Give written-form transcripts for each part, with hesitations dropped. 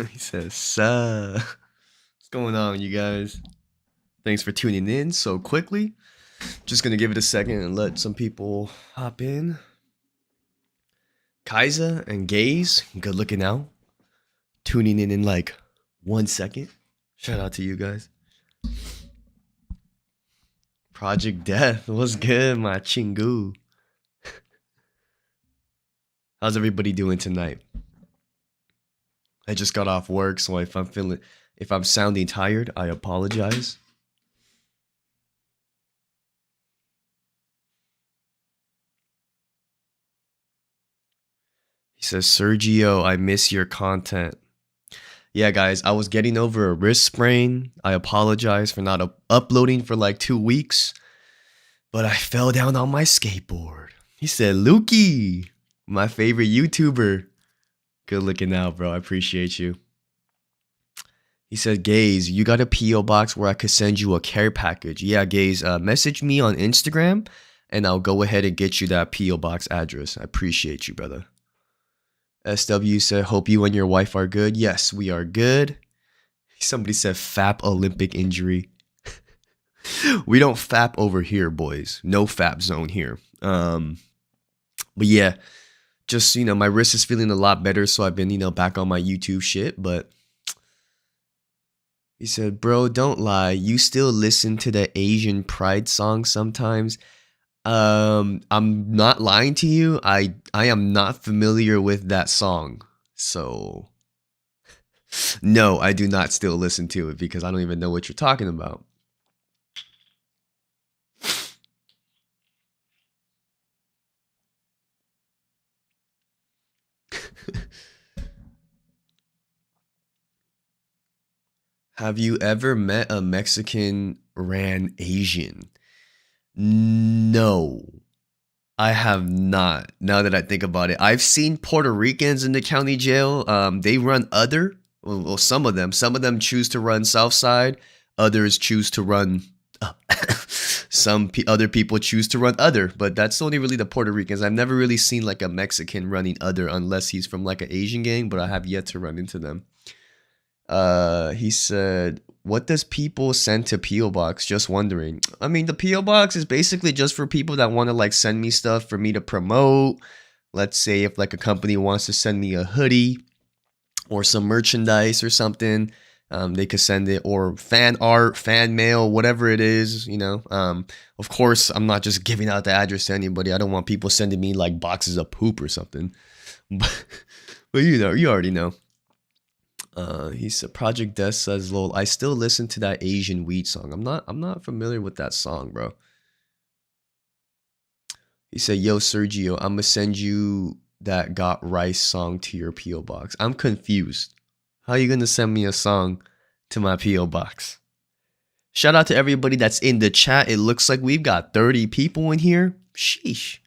He says, "Suh." What's going on, you guys? Thanks for tuning in so quickly. Just gonna give it a second and let some people hop in. Kaiser and Gaze, good looking out. Tuning in like 1 second. Shout out to you guys. Project Death, what's good, my chingu? How's everybody doing tonight? I just got off work, so if I'm sounding tired, I apologize. He says, Sergio, I miss your content. Yeah, guys, I was getting over a wrist sprain. I apologize for not uploading for like 2 weeks, but I fell down on my skateboard. He said, Lukey, my favorite YouTuber. Good looking out, bro. I appreciate you. He said, Gaze, you got a P.O. box where I could send you a care package. Yeah, Gaze, message me on Instagram, and I'll go ahead and get you that P.O. box address. I appreciate you, brother. SW said, hope you and your wife are good. Yes, we are good. Somebody said FAP Olympic injury. We don't FAP over here, boys. No FAP zone here. But yeah, just, my wrist is feeling a lot better, so I've been, back on my YouTube shit. But he said, bro, don't lie. You still listen to the Asian Pride song sometimes. I'm not lying to you. I am not familiar with that song. So no, I do not still listen to it because I don't even know what you're talking about. Have you ever met a Mexican ran Asian? No, I have not. Now that I think about it, I've seen Puerto Ricans in the county jail. They run other. Well, some of them choose to run South Side. Others choose to run. Other people choose to run other, but that's only really the Puerto Ricans. I've never really seen like a Mexican running other unless he's from like an Asian gang, but I have yet to run into them. He said, what does people send to P.O. Box? Just wondering. I mean, the P.O. Box is basically just for people that want to like send me stuff for me to promote. Let's say if like a company wants to send me a hoodie or some merchandise or something, they could send it, or fan art, fan mail, whatever it is, Of course, I'm not just giving out the address to anybody. I don't want people sending me like boxes of poop or something. But you already know. He said, Project Death says, lol, I still listen to that Asian weed song. I'm not familiar with that song, bro. He said, yo, Sergio, I'm gonna send you that Got Rice song to your P.O. box. I'm confused. How are you gonna send me a song to my P.O. box? Shout out to everybody that's in the chat. It looks like we've got 30 people in here. Sheesh.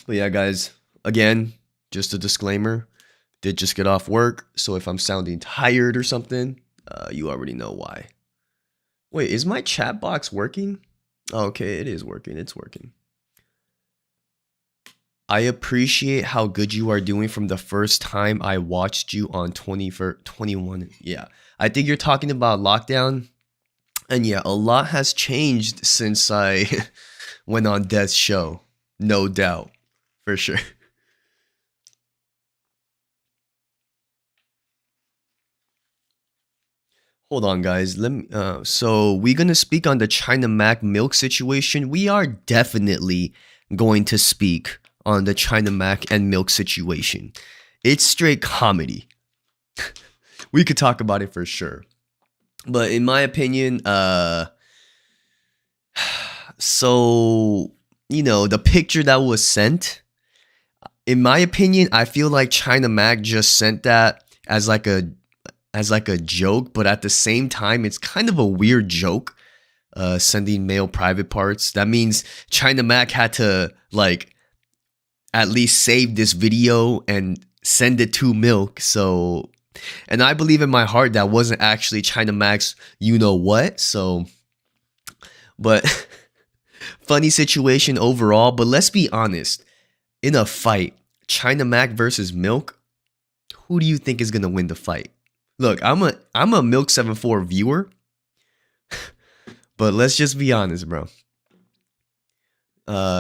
But yeah, guys, again, just a disclaimer. Did just get off work, so if I'm sounding tired or something, you already know why. Wait, is my chat box working? Oh, okay, it is working. It's working. I appreciate how good you are doing from the first time I watched you on 21. Yeah, I think you're talking about lockdown. And yeah, a lot has changed since I went on Death's show. No doubt. For sure. Hold on, guys. Let me. So we're gonna speak on the China Mac milk situation. We are definitely going to speak on the China Mac and milk situation. It's straight comedy. We could talk about it for sure, but in my opinion, so the picture that was sent. In my opinion, I feel like China Mac just sent that as like a joke, but at the same time, it's kind of a weird joke. Sending male private parts. That means China Mac had to like at least save this video and send it to Milk. So, and I believe in my heart that wasn't actually China Mac's what. So, but funny situation overall. But let's be honest. in a fight, China Mac versus Milk, who do you think is gonna win the fight? Look, I'm a Milk 74 viewer, but let's just be honest, bro.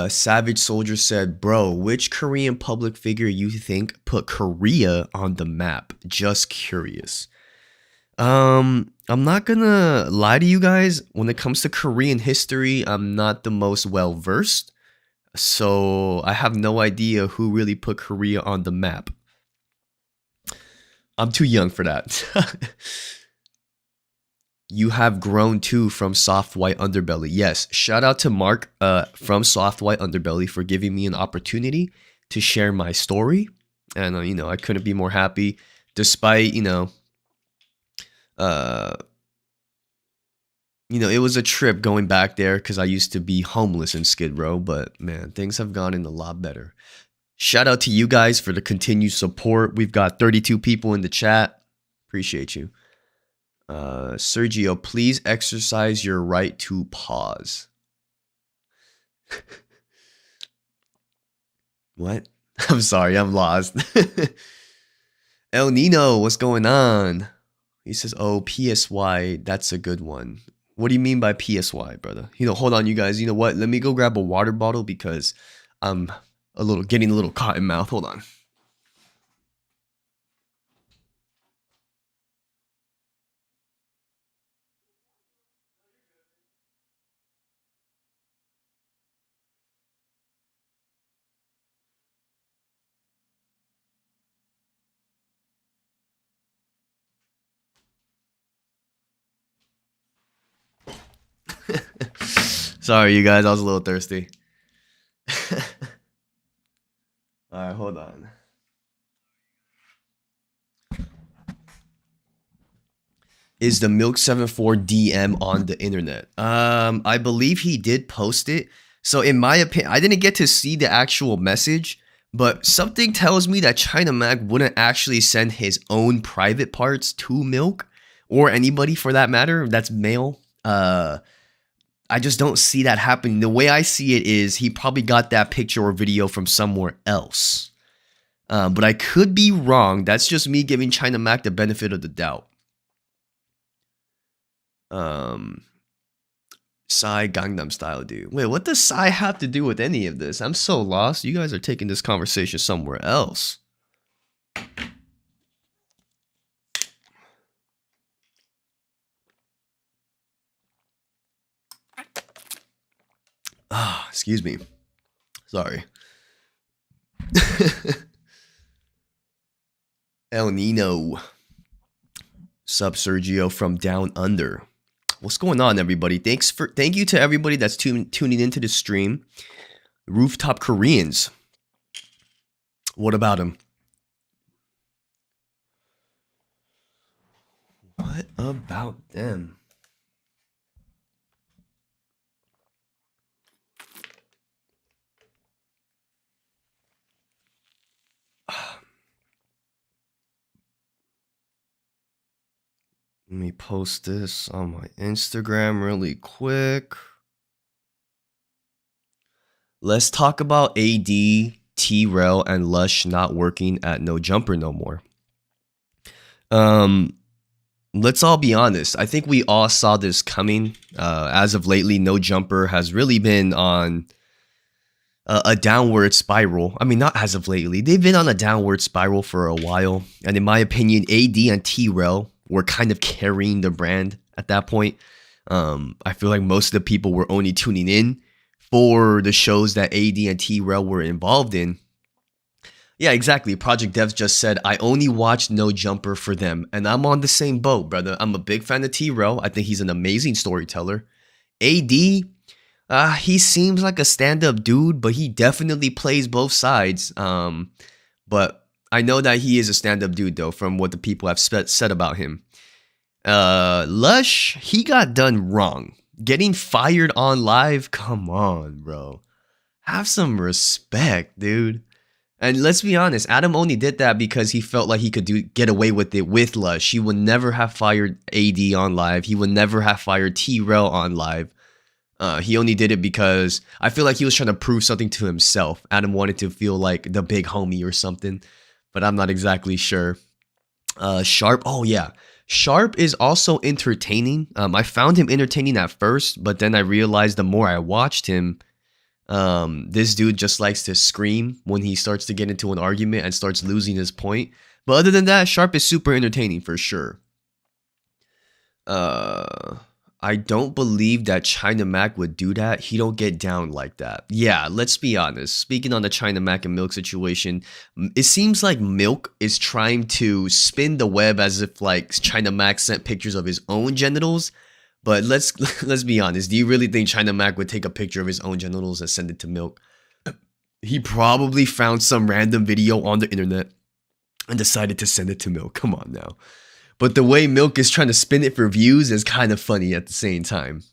Savage Soldier said, bro, which Korean public figure you think put Korea on the map? Just curious. I'm not gonna lie to you guys. When it comes to Korean history, I'm not the most well versed. So I have no idea who really put Korea on the map. I'm too young for that. You have grown too from Soft White Underbelly. Yes, shout out to Mark from Soft White Underbelly for giving me an opportunity to share my story. And, I couldn't be more happy despite, it was a trip going back there because I used to be homeless in Skid Row. But, man, things have gotten a lot better. Shout out to you guys for the continued support. We've got 32 people in the chat. Appreciate you. Sergio, please exercise your right to pause. What? I'm sorry, I'm lost. El Nino, what's going on? He says, oh, PSY, that's a good one. What do you mean by PSY, brother? Hold on, you guys. You know what? Let me go grab a water bottle because I'm getting a little cotton mouth. Hold on. Sorry, you guys. I was a little thirsty. All right, hold on. Is the Milk 74 DM on the internet? I believe he did post it. So in my opinion, I didn't get to see the actual message, but something tells me that China Mac wouldn't actually send his own private parts to Milk or anybody for that matter that's male. I just don't see that happening. The way I see it is he probably got that picture or video from somewhere else. But I could be wrong. That's just me giving China Mac the benefit of the doubt. Psy Gangnam Style, dude. Wait, what does Psy have to do with any of this? I'm so lost. You guys are taking this conversation somewhere else. Ah, excuse me. Sorry. El Nino. Sub Sergio from Down Under. What's going on, everybody? Thank you to everybody that's tuning into the stream. Rooftop Koreans. What about him? What about them? Let me post this on my Instagram really quick. Let's talk about AD, T-Rail, and Lush not working at No Jumper no more. Let's all be honest. I think we all saw this coming. As of lately, No Jumper has really been on a downward spiral. I mean, not as of lately. They've been on a downward spiral for a while. And in my opinion, AD and T-Rail were kind of carrying the brand at that point. I feel like most of the people were only tuning in for the shows that AD and T-Rail were involved in. Yeah, exactly. Project Devs just said, I only watched No Jumper for them. And I'm on the same boat, brother. I'm a big fan of T-Rail. I think he's an amazing storyteller. AD, he seems like a stand-up dude, but he definitely plays both sides. But I know that he is a stand-up dude, though, from what the people have said about him. Lush, he got done wrong. Getting fired on live? Come on, bro. Have some respect, dude. And let's be honest, Adam only did that because he felt like he could get away with it with Lush. He would never have fired AD on live. He would never have fired T-Rail on live. He only did it because I feel like he was trying to prove something to himself. Adam wanted to feel like the big homie or something, but I'm not exactly sure. Sharp. Oh yeah. Sharp is also entertaining. I found him entertaining at first, but then I realized the more I watched him, this dude just likes to scream when he starts to get into an argument and starts losing his point. But other than that, Sharp is super entertaining for sure. I don't believe that China Mac would do that. He don't get down like that. Yeah, let's be honest. Speaking on the China Mac and Milk situation, it seems like Milk is trying to spin the web as if like China Mac sent pictures of his own genitals. But let's be honest. Do you really think China Mac would take a picture of his own genitals and send it to Milk? He probably found some random video on the internet and decided to send it to Milk. Come on now. But the way Milk is trying to spin it for views is kind of funny at the same time.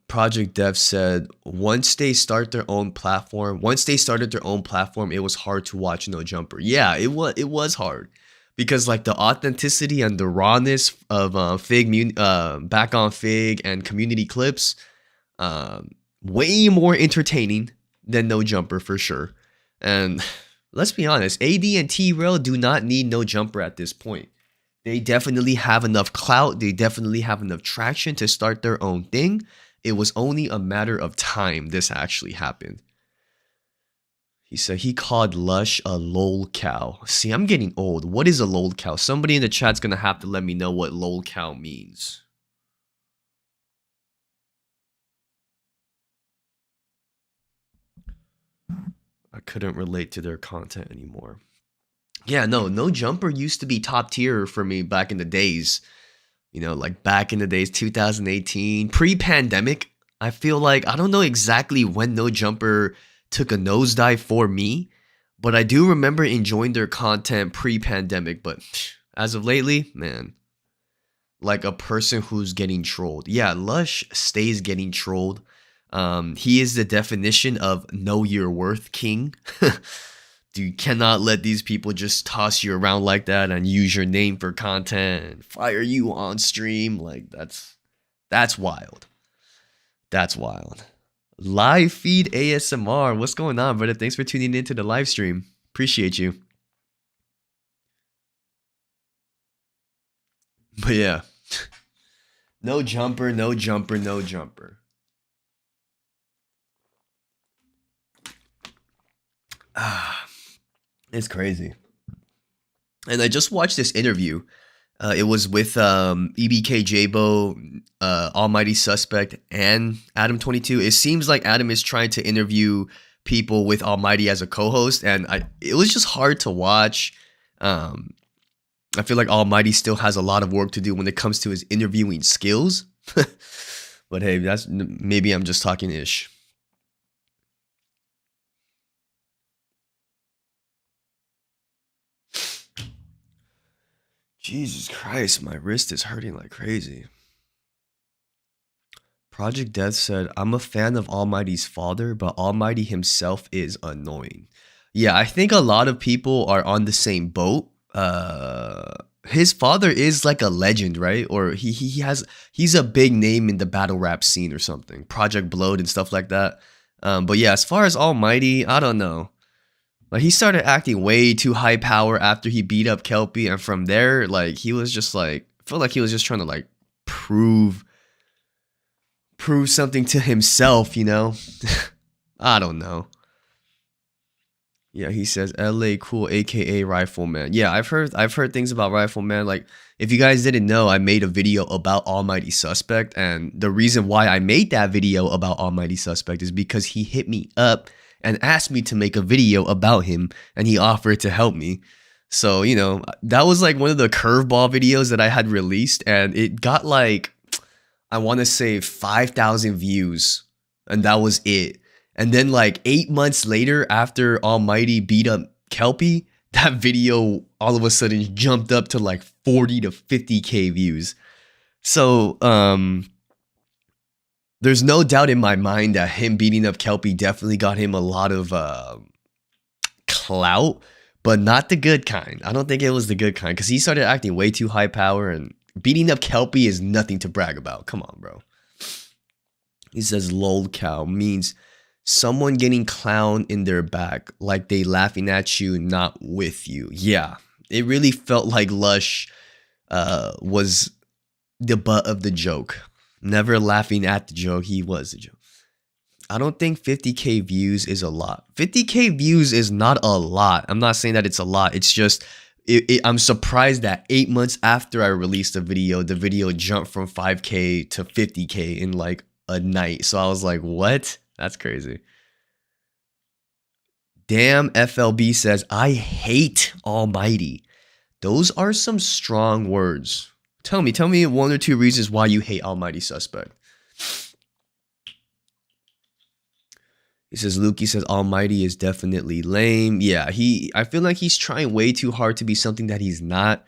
Project Dev said once they started their own platform, it was hard to watch No Jumper. Yeah, it was hard because like the authenticity and the rawness of Fig, back on Fig and community clips, way more entertaining than No Jumper for sure. And let's be honest, AD and T-Rail do not need No Jumper at this point. They definitely have enough clout. They definitely have enough traction to start their own thing. It was only a matter of time this actually happened. He said he called Lush a lol cow. See, I'm getting old. What is a lol cow? Somebody in the chat's going to have to let me know what lol cow means. I couldn't relate to their content anymore. Yeah, No Jumper used to be top tier for me back in the days. You know, like back in the days, 2018, pre-pandemic. I feel like, I don't know exactly when No Jumper took a nosedive for me, but I do remember enjoying their content pre-pandemic. But as of lately, man, like a person who's getting trolled. Yeah, Lush stays getting trolled. He is the definition of know your worth king. You cannot let these people just toss you around like that and use your name for content and fire you on stream. Like that's wild. That's wild. Live feed ASMR. What's going on, brother? Thanks for tuning into the live stream. Appreciate you. But yeah. No Jumper, No Jumper, No Jumper. It's crazy. And I just watched this interview. It was with EBK Jabo, Almighty Suspect, and Adam22. It seems like Adam is trying to interview people with Almighty as a co-host, and it was just hard to watch. I feel like Almighty still has a lot of work to do when it comes to his interviewing skills. But hey, maybe I'm just talking ish. Jesus Christ, my wrist is hurting like crazy. Project Death said, I'm a fan of Almighty's father, but Almighty himself is annoying. Yeah, I think a lot of people are on the same boat. His father is like a legend, right? Or he's a big name in the battle rap scene or something. Project Blowed and stuff like that. But yeah, as far as Almighty, I don't know. Like, he started acting way too high power after he beat up Kelpie, and from there, like, he was just like, I felt like he was just trying to like prove something to himself, you know? I don't know. Yeah, he says LA Cool, aka Rifleman. Yeah, I've heard things about Rifleman. Like, if you guys didn't know, I made a video about Almighty Suspect, and the reason why I made that video about Almighty Suspect is because he hit me up and asked me to make a video about him, and he offered to help me. So, you know, that was like one of the curveball videos that I had released, and it got like, I want to say 5,000 views, and that was it. And then like 8 months later, after Almighty beat up Kelpie, that video all of a sudden jumped up to like 40 to 50K views. So, there's no doubt in my mind that him beating up Kelpie definitely got him a lot of clout, but not the good kind. I don't think it was the good kind, because he started acting way too high power, and Beating up Kelpie is nothing to brag about. Come on, bro. He says lol cow means someone getting clown in their back, like they laughing at you, not with you. Yeah, it really felt like Lush was the butt of the joke. Never laughing at the joke, he was the joke. I don't think 50k views is a lot. 50k views is not a lot. I'm not saying that it's a lot. It's just I'm surprised that 8 months after I released the video jumped from 5k to 50k in like a night. So I was like, what? That's crazy. Damn, FLB says, I hate Almighty. Those are some strong words. Tell me 1 or 2 reasons why you hate Almighty Suspect. He says, Lukey says, Almighty is definitely lame. Yeah, I feel like he's trying way too hard to be something that he's not.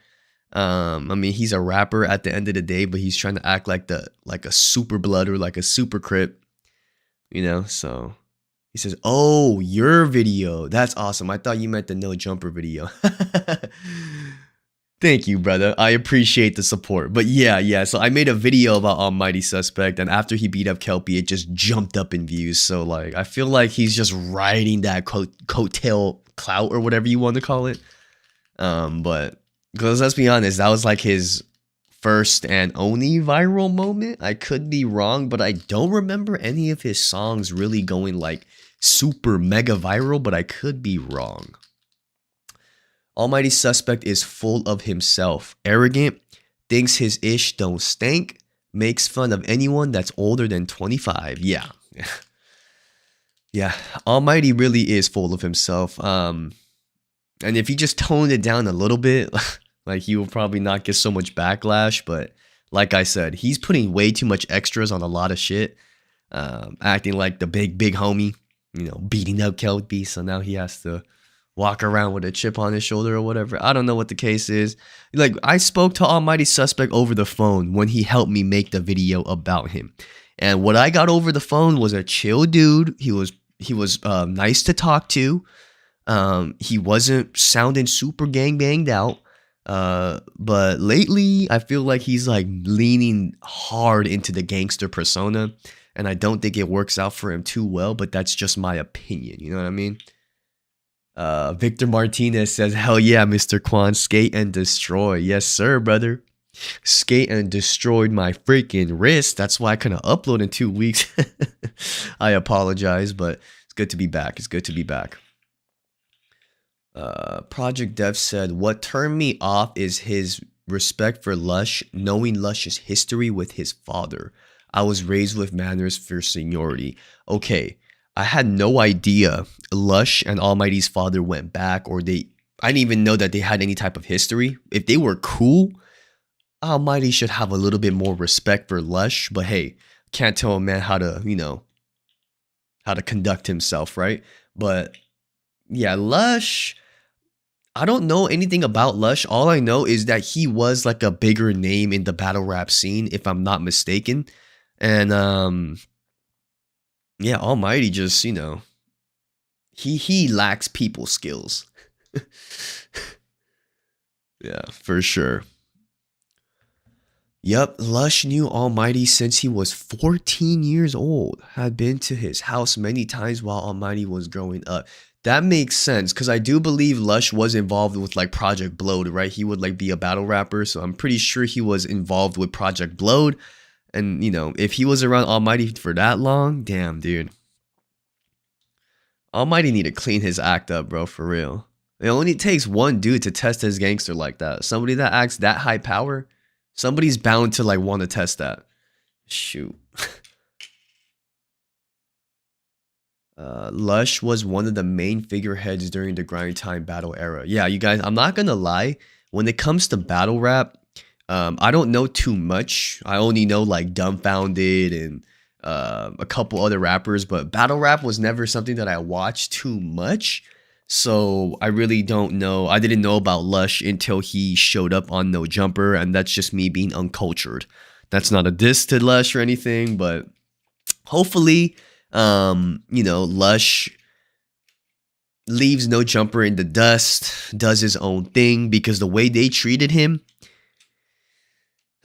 I mean, he's a rapper at the end of the day, but he's trying to act like a super blood or like a super crip, you know? So he says, oh, your video. That's awesome. I thought you meant the no jumper video. Thank you, brother. I appreciate the support. But yeah. So I made a video about Almighty Suspect, and after he beat up Kelpie, it just jumped up in views. So like, I feel like he's just riding that coattail clout or whatever you want to call it. But because let's be honest, that was like his first and only viral moment. I could be wrong, but I don't remember any of his songs really going like super mega viral, but I could be wrong. Almighty Suspect is full of himself, arrogant, thinks his ish don't stink, makes fun of anyone that's older than 25. Yeah. Yeah, Almighty really is full of himself. And if he just toned it down a little bit, like he will probably not get so much backlash. But like I said, he's putting way too much extras on a lot of shit, acting like the big homie, you know, beating up Kelpie. So now he has to walk around with a chip on his shoulder or whatever. I don't know what the case is. Like, I spoke to Almighty Suspect over the phone when he helped me make the video about him. And what I got over the phone was a chill dude. He was nice to talk to. He wasn't sounding super gang banged out. But lately I feel like he's like leaning hard into the gangster persona. And I don't think it works out for him too well, but that's just my opinion. You know what I mean? Victor Martinez says, hell yeah, Mr. Quan, skate and destroy. Yes, sir, brother. Skate and destroyed my freaking wrist. That's why I couldn't upload in 2 weeks. I apologize, but it's good to be back. It's good to be back. Project Dev said, what turned me off is his respect for Lush, knowing Lush's history with his father. I was raised with manners for seniority. Okay. I had no idea Lush and Almighty's father went back, or I didn't even know that they had any type of history. If they were cool, Almighty should have a little bit more respect for Lush, but hey, can't tell a man how to, you know, how to conduct himself, right? But yeah, Lush, I don't know anything about Lush. All I know is that he was like a bigger name in the battle rap scene, if I'm not mistaken. And yeah, Almighty just, you know, he lacks people skills. Yeah, for sure. Yep, Lush knew Almighty since he was 14 years old. Had been to his house many times while Almighty was growing up. That makes sense, because I do believe Lush was involved with like Project Blowed, right? He would like be a battle rapper, so I'm pretty sure he was involved with Project Blowed. And, you know, if he was around Almighty for that long, damn, dude. Almighty need to clean his act up, bro, for real. It only takes one dude to test his gangster like that. Somebody that acts that high power, somebody's bound to, like, want to test that. Shoot. Lush was one of the main figureheads during the grind time battle era. Yeah, you guys, I'm not gonna lie. When it comes to battle rap, I don't know too much. I only know like Dumbfounded and a couple other rappers, but battle rap was never something that I watched too much. So I really don't know. I didn't know about Lush until he showed up on No Jumper, and that's just me being uncultured. That's not a diss to Lush or anything, but hopefully, you know, Lush leaves No Jumper in the dust, does his own thing, because the way they treated him,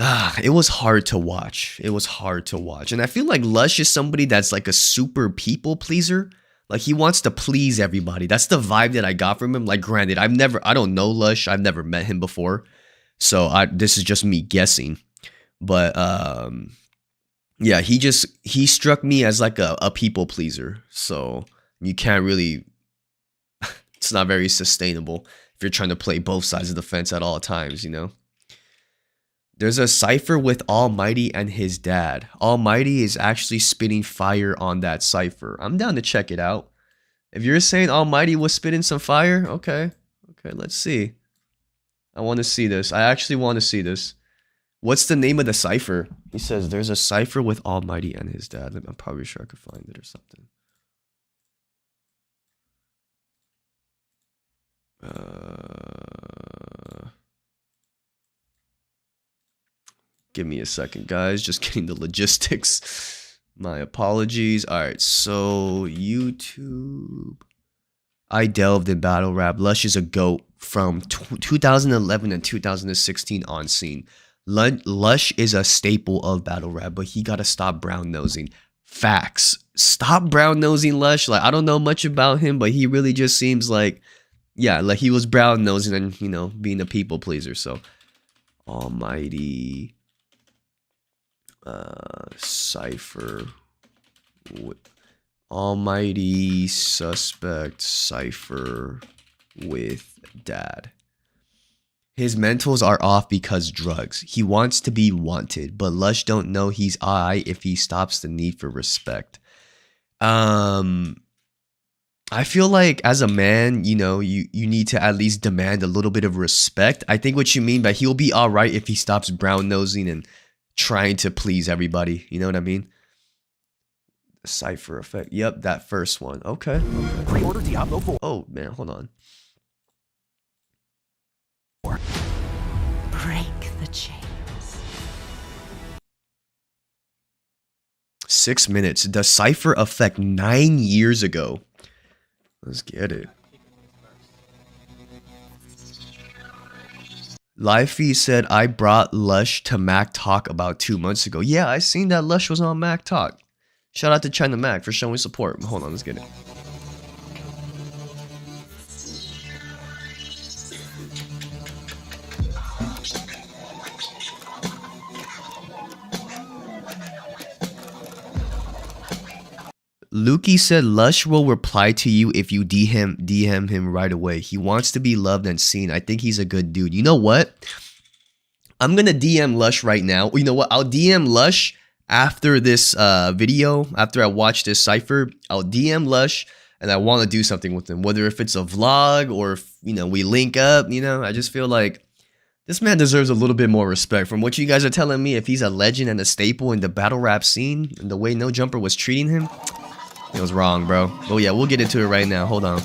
it was hard to watch. It was hard to watch. And I feel like Lush is somebody that's like a super people pleaser. Like he wants to please everybody. That's the vibe that I got from him. Like granted, I don't know Lush. I've never met him before. So this is just me guessing. But yeah, he struck me as like a people pleaser. So you can't really, it's not very sustainable if you're trying to play both sides of the fence at all times, you know? There's a cipher with Almighty and his dad. Almighty is actually spitting fire on that cipher. I'm down to check it out. If you're saying Almighty was spitting some fire, okay. Okay, let's see. I want to see this. I actually want to see this. What's the name of the cipher? He says there's a cipher with Almighty and his dad. I'm probably sure I could find it or something. Give me a second, guys. Just getting the logistics. My apologies. All right, so YouTube. I delved in battle rap. Lush is a GOAT from 2011 and 2016 on scene. Lush is a staple of battle rap, but he gotta stop brown nosing. Facts. Stop brown nosing Lush. Like I don't know much about him, but he really just seems like, yeah, like he was brown nosing and you know being a people pleaser. So, Almighty. Cipher. Almighty suspect cipher with dad. His mentals are off because drugs. He wants to be wanted, but Lush don't know he's I if he stops the need for respect. I feel like as a man, you know, you need to at least demand a little bit of respect. I think what you mean by he'll be all right if he stops brown nosing and trying to please everybody. You know what I mean? Cipher effect. Yep, that first one. Okay. Pre-order Diablo 4. Oh man, hold on. Break the chains. 6 minutes. The cipher effect 9 years ago. Let's get it. Livefeed said I brought Lush to Mac Talk about 2 months ago. Yeah, I seen that Lush was on Mac Talk. Shout out to China Mac for showing support. Hold on, let's get it. Lukey said Lush will reply to you if you DM him right away. He wants to be loved and seen. I think he's a good dude. You know what? I'm gonna DM Lush right now. You know what? I'll DM Lush after this video. After I watch this cipher, I'll DM Lush and I want to do something with him. Whether if it's a vlog or if, you know, we link up. You know, I just feel like this man deserves a little bit more respect. From what you guys are telling me, if he's a legend and a staple in the battle rap scene and the way No Jumper was treating him, it was wrong, bro. Oh yeah, we'll get into it right now. Hold on.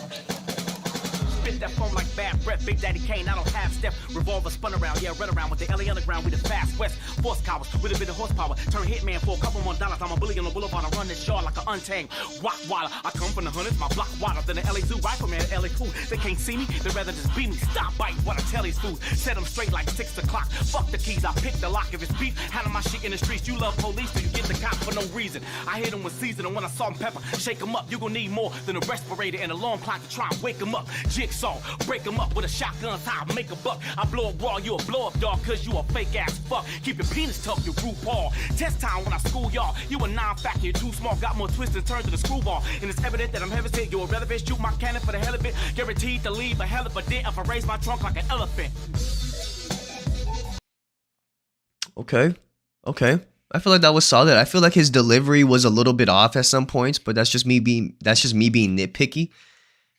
Big Daddy Kane, I don't have step. Revolver spun around, yeah, run around with the LA underground. We the fast west, force cowards with a bit of horsepower. Turn hitman for a couple more dollars. I'm a bully on the boulevard. I run this yard like an untamed Rottweiler. I come from the hundreds, my block wider than the LA Zoo. Rifleman, LA cool. They can't see me, they rather just beat me. Stop biting what I tell these fools. Set them straight like 6 o'clock. Fuck the keys, I pick the lock. If it's beef, handle my shit in the streets. You love police, so you get the cop for no reason. I hit them with season, and when I saw them pepper, shake them up. You gon' need more than a respirator and a long clock to try and wake them up. Jigsaw, break them up with a shotgun tie. Make a buck. I blow up raw, you a blow up dog, cause you a fake ass fuck. Keep your penis tucked, your group ball. Test time when I school y'all. You a non-factor, you're too small, got more twists and turns to the screwball. And it's evident that I'm hesitant, you're irrelevant. Shoot my cannon for the hell of it. Guaranteed to leave a hell of a dent if I raise my trunk like an elephant. Okay. I feel like that was solid. I feel like his delivery was a little bit off at some points, but that's just me being nitpicky.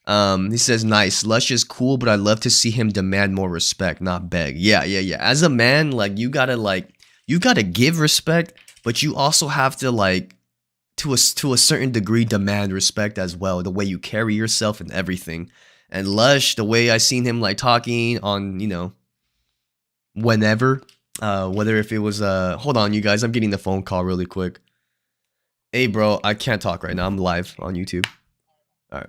He says, nice. Lush is cool, but I'd love to see him demand more respect, not beg. Yeah. As a man, like, you gotta give respect, but you also have to, like, to a certain degree, demand respect as well. The way you carry yourself and everything. And Lush, the way I seen him, like, talking on, you know, whenever, whether if it was, hold on, you guys, I'm getting the phone call really quick. Hey, bro, I can't talk right now. I'm live on YouTube. All right.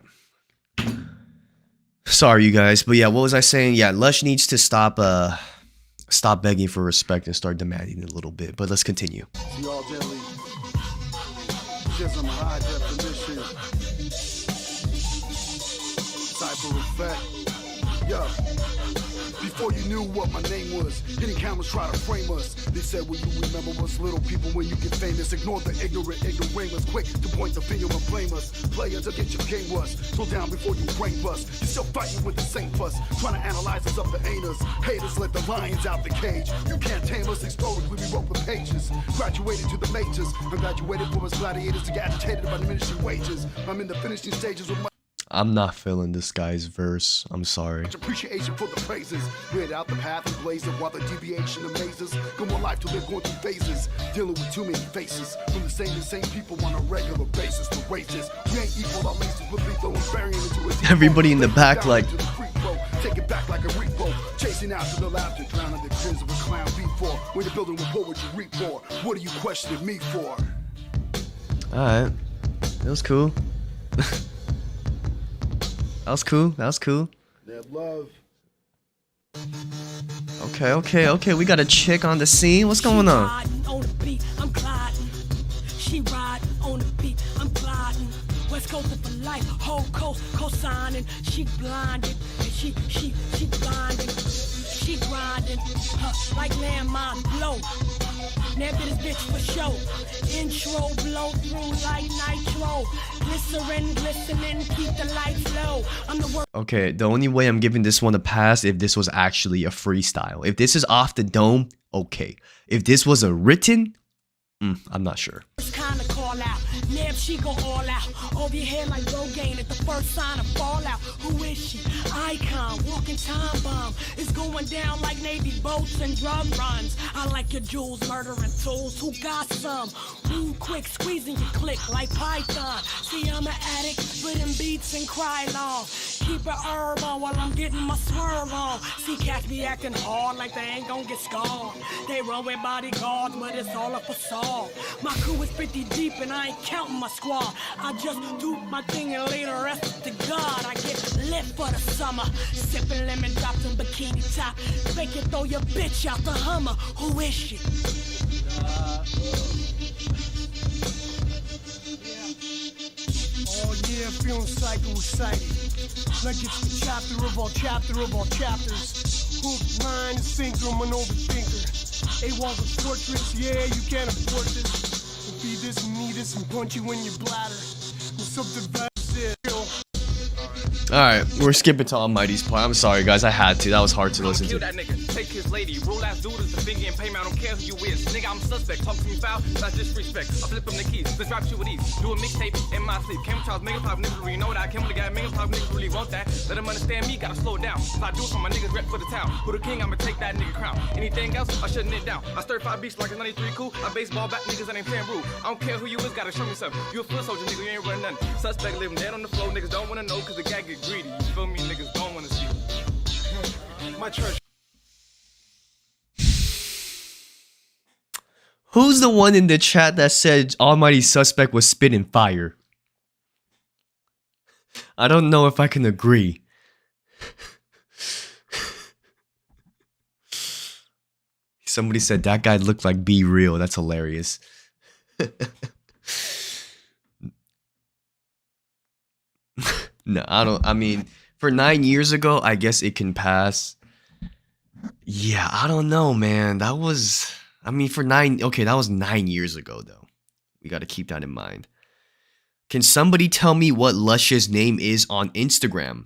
Sorry, you guys, but yeah, what was I saying? Yeah, Lush needs to stop stop begging for respect and start demanding it a little bit. But let's continue. We all deadly. Just some high definition. Cipher effect. Yeah. Before you knew what my name was, hitting cameras try to frame us. They said, will you remember us little people when you get famous? Ignore the ignoramus, quick to point the finger and blame us. Players to get your game rust. Slow down before you brain bust. You're still fighting with the same fuss, trying to analyze us up the anus. Haters let the lions out the cage. You can't tame us, historically we wrote the pages. Graduated to the majors, I graduated from us gladiators to get agitated by diminishing wages. I'm in the finishing stages with my I'm not feeling this guy's verse. I'm sorry. appreciation for the praises. Rid out the path and blaze it while the deviation amazes. Go on life till they're going through phases. Dealing with too many faces. From the same people on a regular basis. The wages. We ain't equal, our laces with lethal and burying into a Everybody in the back like take it back like a repo. Chasing after the laughter, drowning the grins of a clown before. When you're building rapport, what you reap for? What are you questioning me for? Alright. That was cool. That was cool. That was cool. That love. Okay. We got a chick on the scene. What's going on? On the beat, I'm gliding. She ride on the beat, I'm gliding. West Coast for life, whole coast co-signing. She blinded, and she blinding. She grinding, like landmines blow. Never this bitch for show. Intro blow through like nitro. Glycerin, glistening, keep the lights low. I'm the worst. Okay, the only way I'm giving this one a pass if this was actually a freestyle. If this is off the dome, okay. If this was a written, I'm not sure. Kind of call out. Neb, she go all out. Over your head like Rogaine at the first sign of fallout. Who is she? Icon, walking time bomb. It's going down like Navy boats and drug runs. I like your jewels, murdering tools. Who got some? Who quick squeezing your click like Python. See, I'm an addict, splitting beats and cry long. Keep a herb on while I'm getting my swerve on. See, cats be acting hard like they ain't gonna get scarred. They run with bodyguards, but it's all a facade. My crew is 50 deep and I ain't counting my squad. I just do my thing and lay the rest to God. I get lit for the summer, sipping lemon drops and bikini top. Make it throw your bitch out the Hummer. Who is she? Oh yeah, feeling psycho excited. Like it's the chapter of all chapters. Hook, line, sinker, I'm an overthinker. A walls of fortress, yeah, you can't afford this. We'll feed this and need this and punch you in your bladder. With something bad, Alright, we're skipping to Almighty's part. I'm sorry, guys. I had to. That was hard to listen Kill to. that nigga, take his lady, rule ass dude is the finger and payment. I don't care who you is. Nigga, I'm suspect. Talk to me foul, that's disrespect. I flip them the keys, let's rap shit with ease. Do a mixtape in my sleep. Came Charles, mega pop niggas really know that. Came with the guy, mega pop niggas really want that. Let them understand me, gotta slow down. If I do it for my niggas, rep for the town. Who the king, I'ma take that nigga crown. Anything else, I shutting it down. I stir 5 beats like a 93 cool. I baseball back niggas that ain't playing rude. I don't care who you is, gotta show me something. You a foot soldier, nigga, you ain't running nothing. Suspect living dead on the floor, niggas don't wanna know cause the guy get greedy. You feel me, niggas don't wanna see. My church. Who's the one in the chat that said Almighty Suspect was spitting fire? I don't know if I can agree. Somebody said that guy looked like Be Real. That's hilarious. No, I mean, for 9 years ago, I guess it can pass. Yeah, I don't know, man. That was, I mean, that was 9 years ago, though. We got to keep that in mind. Can somebody tell me what Lush's name is on Instagram?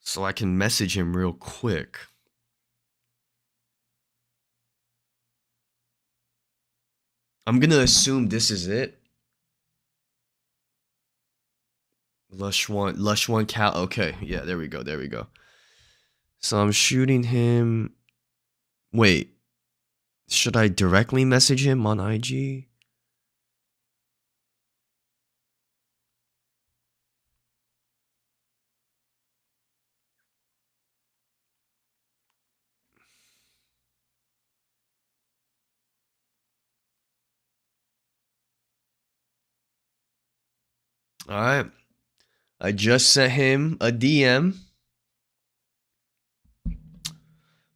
So I can message him real quick. I'm going to assume this is it. Lush one cal. Okay, yeah, there we go. So I'm shooting him. Wait, should I directly message him on IG? All right. I just sent him a DM.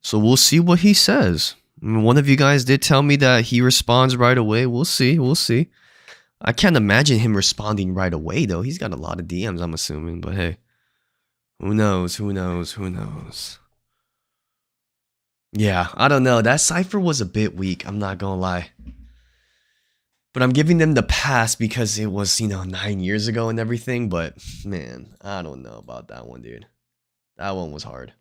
So we'll see what he says. One of you guys did tell me that he responds right away. We'll see. We'll see. I can't imagine him responding right away, though. He's got a lot of DMs, I'm assuming. But hey, who knows? Who knows? Who knows? Yeah, I don't know. That cipher was a bit weak. I'm not going to lie. But I'm giving them the pass because it was, 9 years ago and everything. But man, I don't know about that one, dude. That one was hard.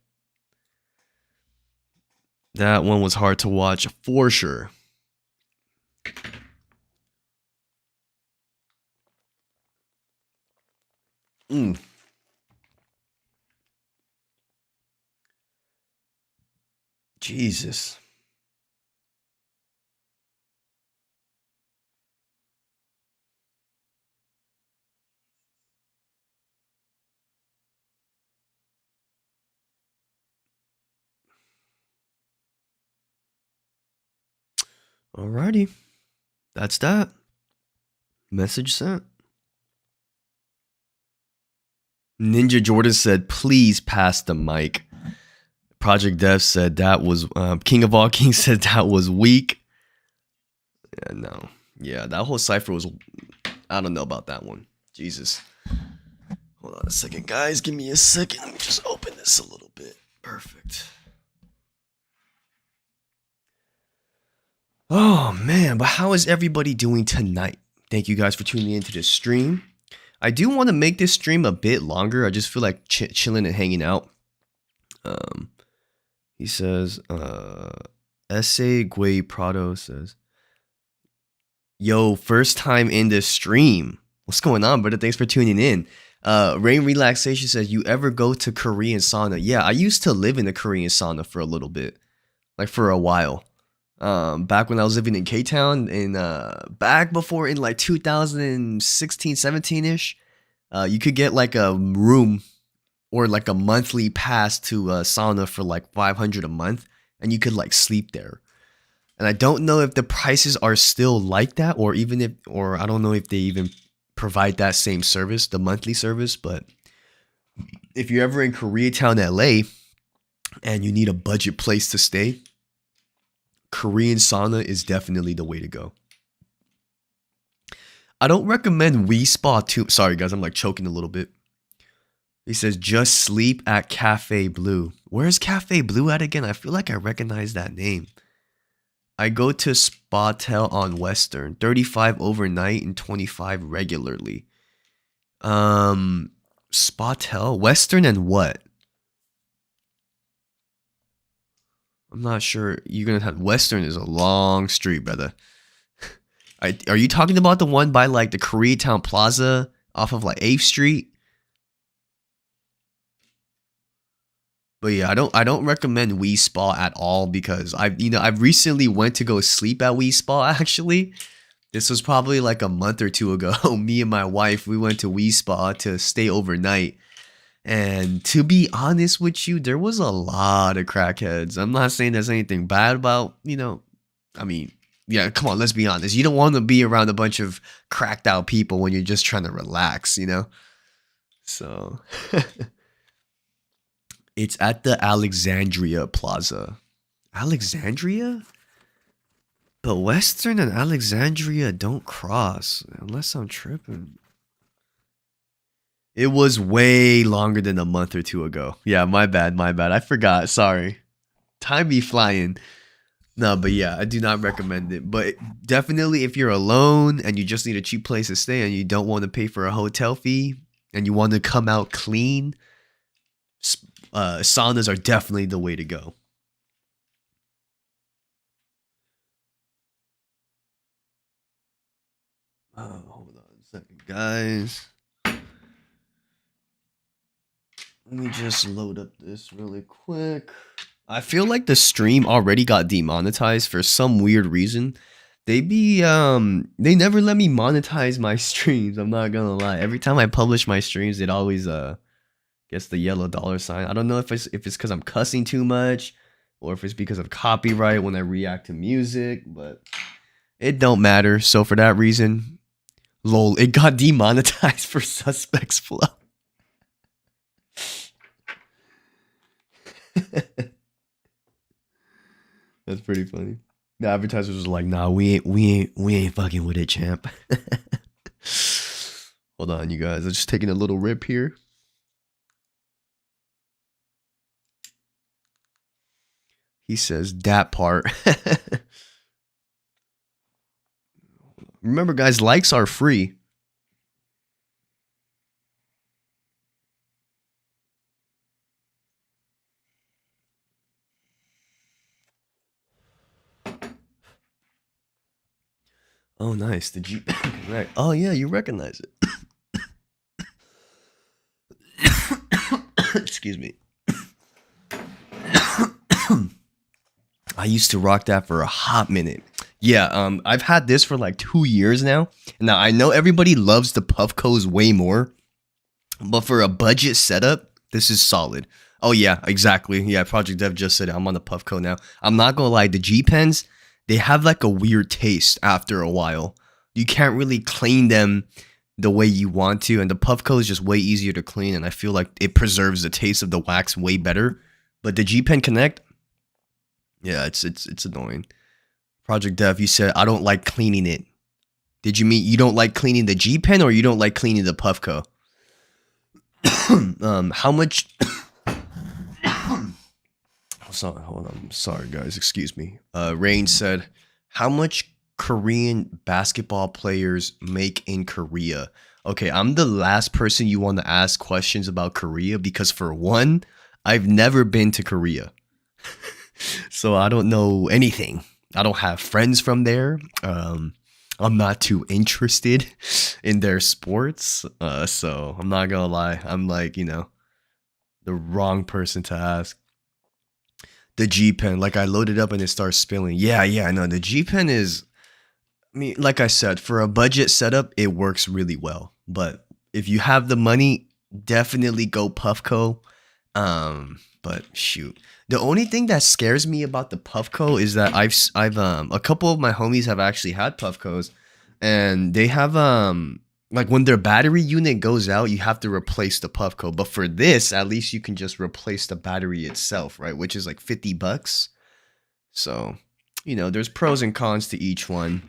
That one was hard to watch for sure. Jesus. Alrighty. That's that. Message sent. Ninja Jordan said, please pass the mic. Project Dev said that was, King of All Kings said that was weak. Yeah, no. Yeah, that whole cipher was, I don't know about that one. Jesus. Hold on a second, guys. Give me a second. Let me just open this a little bit. Perfect. Oh, man. But how is everybody doing tonight? Thank you guys for tuning into this stream. I do want to make this stream a bit longer. I just feel like chilling and hanging out. He says, Ese Guay Prado says, yo, first time in this stream. What's going on, brother? Thanks for tuning in. Rain Relaxation says, you ever go to Korean sauna? Yeah, I used to live in a Korean sauna for a little bit. Like for a while. Back when I was living in K-Town, back before in like 2016, 17-ish, you could get like a room or like a monthly pass to a sauna for like $500 a month, and you could like sleep there. And I don't know if the prices are still like that, or I don't know if they even provide that same service, the monthly service. But if you're ever in Koreatown, LA, and you need a budget place to stay, Korean sauna is definitely the way to go. I don't recommend We Spa too. Sorry guys, I'm like choking a little bit. He says, just sleep at Cafe Blue. Where's Cafe Blue at again? I feel like I recognize that name. I go to Spatel on Western. 35 overnight and 25 regularly. Spatel? Western and what? I'm not sure. You're going to have... Western is a long street, brother. Are you talking about the one by like the Koreatown Plaza off of like 8th Street? But yeah, I don't recommend We Spa at all because I've recently went to go sleep at We Spa actually. This was probably like a month or two ago. Me and my wife, we went to We Spa to stay overnight. And to be honest with you, there was a lot of crackheads. I'm not saying there's anything bad about, I mean, yeah, come on, let's be honest. You don't want to be around a bunch of cracked out people when you're just trying to relax, So... It's at the Alexandria Plaza. Alexandria? But Western and Alexandria don't cross, unless I'm tripping. It was way longer than a month or two ago. Yeah, my bad. I forgot. Sorry. Time be flying. No, but yeah, I do not recommend it. But definitely if you're alone and you just need a cheap place to stay and you don't want to pay for a hotel fee and you want to come out clean, saunas are definitely the way to go. Hold on a second, guys. Let me just load up this really quick. I feel like the stream already got demonetized for some weird reason. They never let me monetize my streams. I'm not gonna lie. Every time I publish my streams, it always gets the yellow $sign. I don't know if it's because I'm cussing too much or if it's because of copyright when I react to music, but it don't matter. So for that reason, lol, it got demonetized for Suspects Flow. That's pretty funny. The advertisers was like, "Nah, we ain't fucking with it, champ." Hold on, you guys. I'm just taking a little rip here. He says that part. Remember, guys, likes are free. Oh, nice. The Jeep. Right. Oh, yeah, you recognize it. Excuse me. I used to rock that for a hot minute. Yeah, I've had this for like 2 years now. Now, I know everybody loves the Puffco's way more, but for a budget setup, this is solid. Oh, yeah, exactly. Yeah, Project Dev just said it. I'm on the Puffco now. I'm not gonna lie, the G-Pens, they have like a weird taste after a while. You can't really clean them the way you want to, and the Puffco is just way easier to clean, and I feel like it preserves the taste of the wax way better. But the G-Pen Connect, yeah, it's annoying. Project Dev, you said I don't like cleaning it. Did you mean you don't like cleaning the G-Pen or you don't like cleaning the Puffco? How much? Hold on. Sorry, guys. Excuse me. Rain said, how much Korean basketball players make in Korea? Okay, I'm the last person you want to ask questions about Korea because for one, I've never been to Korea. So I don't know anything. I don't have friends from there. I'm not too interested in their sports. So I'm not gonna lie. I'm like, the wrong person to ask. The G-Pen, like I loaded up and it starts spilling. Yeah, I know. The G-Pen is, I mean, like I said, for a budget setup, it works really well. But if you have the money, definitely go Puffco. But shoot, the only thing that scares me about the Puffco is that I've a couple of my homies have actually had Puffcos, and they have like when their battery unit goes out, you have to replace the Puffco. But for this, at least you can just replace the battery itself, right? Which is like $50. So, there's pros and cons to each one.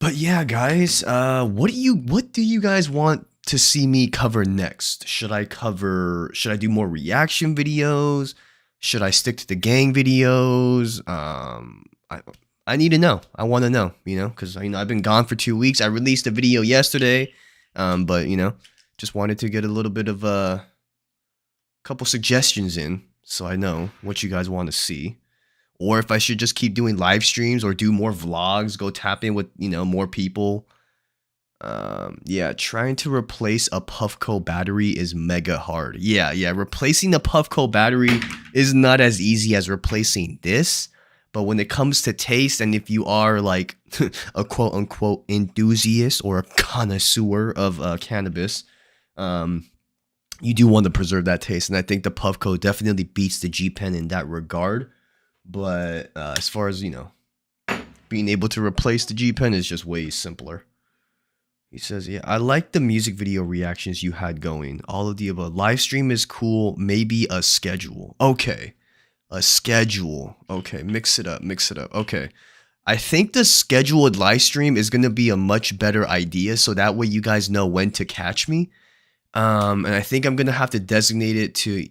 But yeah, guys, what do you guys want to see me cover next? Should I do more reaction videos? Should I stick to the gang videos? I need to know. I want to know, because I've been gone for 2 weeks. I released a video yesterday, but just wanted to get a little bit of a couple suggestions in, so I know what you guys want to see, or if I should just keep doing live streams or do more vlogs, go tap in with more people. Yeah, trying to replace a Puffco battery is mega hard. Yeah, replacing the Puffco battery is not as easy as replacing this. But when it comes to taste, and if you are like a quote unquote enthusiast or a connoisseur of cannabis, you do want to preserve that taste. And I think the Puffco definitely beats the G-Pen in that regard. But as far as, being able to replace the G-Pen is just way simpler. He says, yeah, I like the music video reactions you had going. All of the above. Live stream is cool. Maybe a schedule. Okay. A schedule. Okay. Mix it up. Okay. I think the scheduled live stream is going to be a much better idea. So that way you guys know when to catch me. And I think I'm going to have to designate it to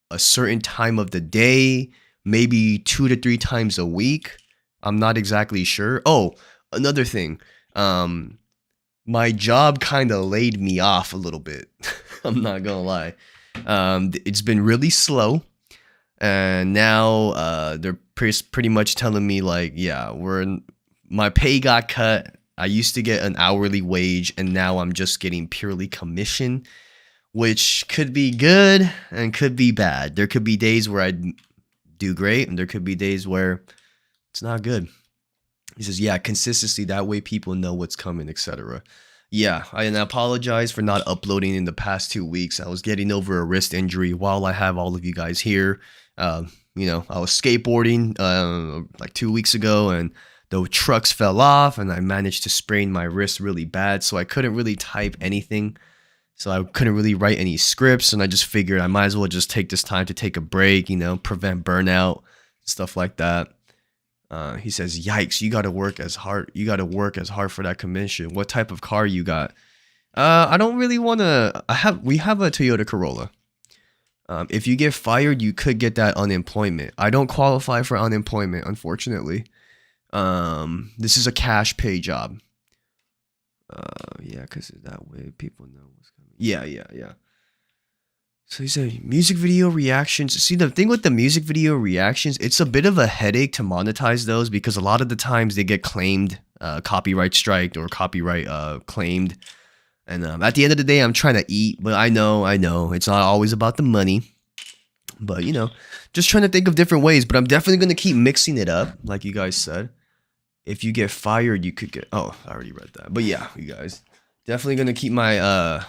a certain time of the day. Maybe 2 to 3 times a week. I'm not exactly sure. Oh, another thing. My job kind of laid me off a little bit. I'm not gonna lie. It's been really slow, and now they're pretty much telling me like, yeah, my pay got cut. I used to get an hourly wage, and now I'm just getting purely commission, which could be good and could be bad. There could be days where I do great, and there could be days where it's not good. He says, yeah, consistency. That way people know what's coming, etc. Yeah, I apologize for not uploading in the past 2 weeks. I was getting over a wrist injury while I have all of you guys here. I was skateboarding like 2 weeks ago, and the trucks fell off, and I managed to sprain my wrist really bad, so I couldn't really type anything. So I couldn't really write any scripts, and I just figured I might as well just take this time to take a break, you know, prevent burnout, stuff like that. He says, "Yikes! You got to work as hard. You got to work as hard for that commission. What type of car you got?" I don't really want to. We have a Toyota Corolla. If you get fired, you could get that unemployment. I don't qualify for unemployment, unfortunately. This is a cash pay job. Yeah, because that way people know what's coming. Yeah. So he said music video reactions. See, the thing with the music video reactions, it's a bit of a headache to monetize those because a lot of the times they get claimed, copyright striked or copyright claimed. And at the end of the day, I'm trying to eat, but I know it's not always about the money. But you know, just trying to think of different ways. But I'm definitely gonna keep mixing it up, like you guys said. If you get fired, you could get. Oh, I already read that. But yeah, you guys definitely gonna keep my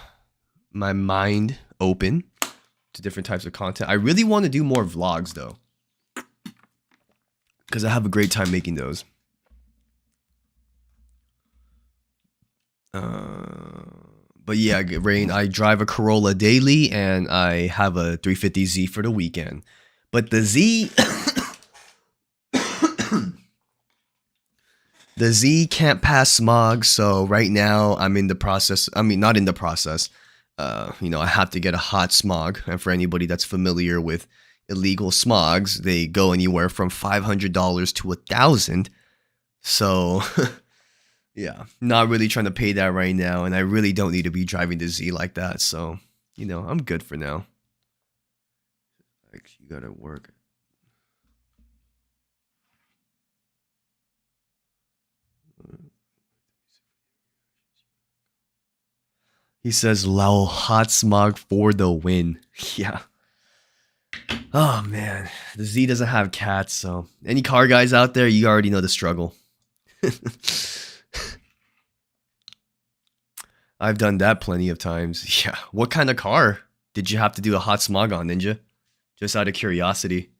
my mind open to different types of content. I really want to do more vlogs though, because I have a great time making those. But yeah, Rain, I drive a Corolla daily, and I have a 350Z for the weekend. But the Z. The Z can't pass smog, so right now I'm in the process. I mean, not in the process. You know, I have to get a hot smog. And for anybody that's familiar with illegal smogs, they go anywhere from $500 to $1,000. So, yeah, not really trying to pay that right now. And I really don't need to be driving the Z like that. So, you know, I'm good for now. Like, you gotta work. He says, "Lol, hot smog for the win." Yeah. Oh man, the Z doesn't have cats, so any car guys out there, you already know the struggle. I've done that plenty of times. Yeah. What kind of car did you have to do a hot smog on, Ninja? Just out of curiosity.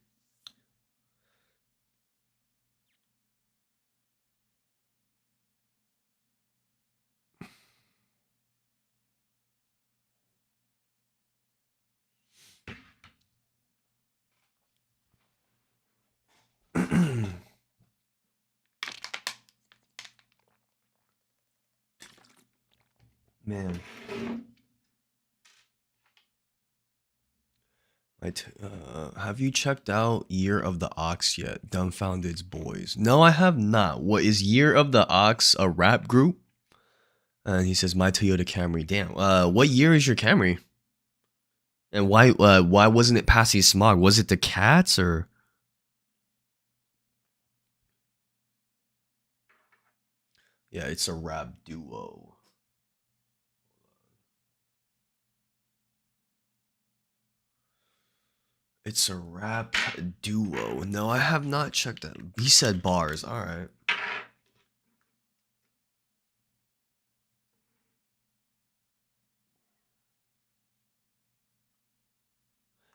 Man. Have you checked out Year of the Ox yet? Dumbfounded's Boys. No, I have not. What is Year of the Ox, a rap group? And he says, my Toyota Camry. Damn. What year is your Camry? And why wasn't it passing smog? Was it the cats or? Yeah, it's a rap duo. It's a rap duo. No, I have not checked that. He said bars. All right.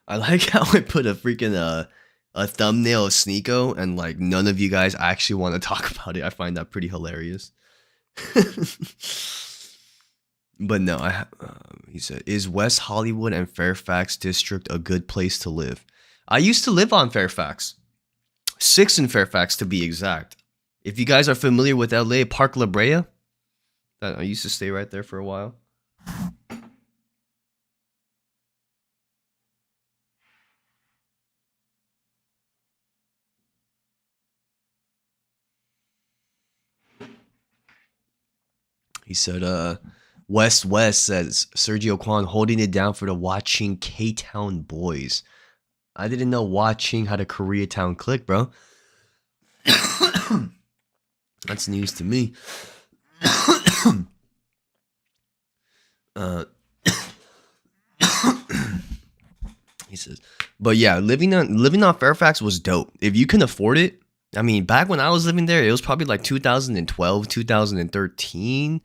I like how I put a freaking a thumbnail of Sneako, and like none of you guys actually want to talk about it. I find that pretty hilarious. But no, he said, is West Hollywood and Fairfax District a good place to live? I used to live on Fairfax. 6 in Fairfax to be exact. If you guys are familiar with LA, Park La Brea, I used to stay right there for a while. He said, West says, Sergio Kwan holding it down for the Watching K-Town boys. I didn't know Watching had a Koreatown clique, bro. That's news to me. He says, but yeah, living on Fairfax was dope. If you can afford it, I mean, back when I was living there, it was probably like 2012, 2013,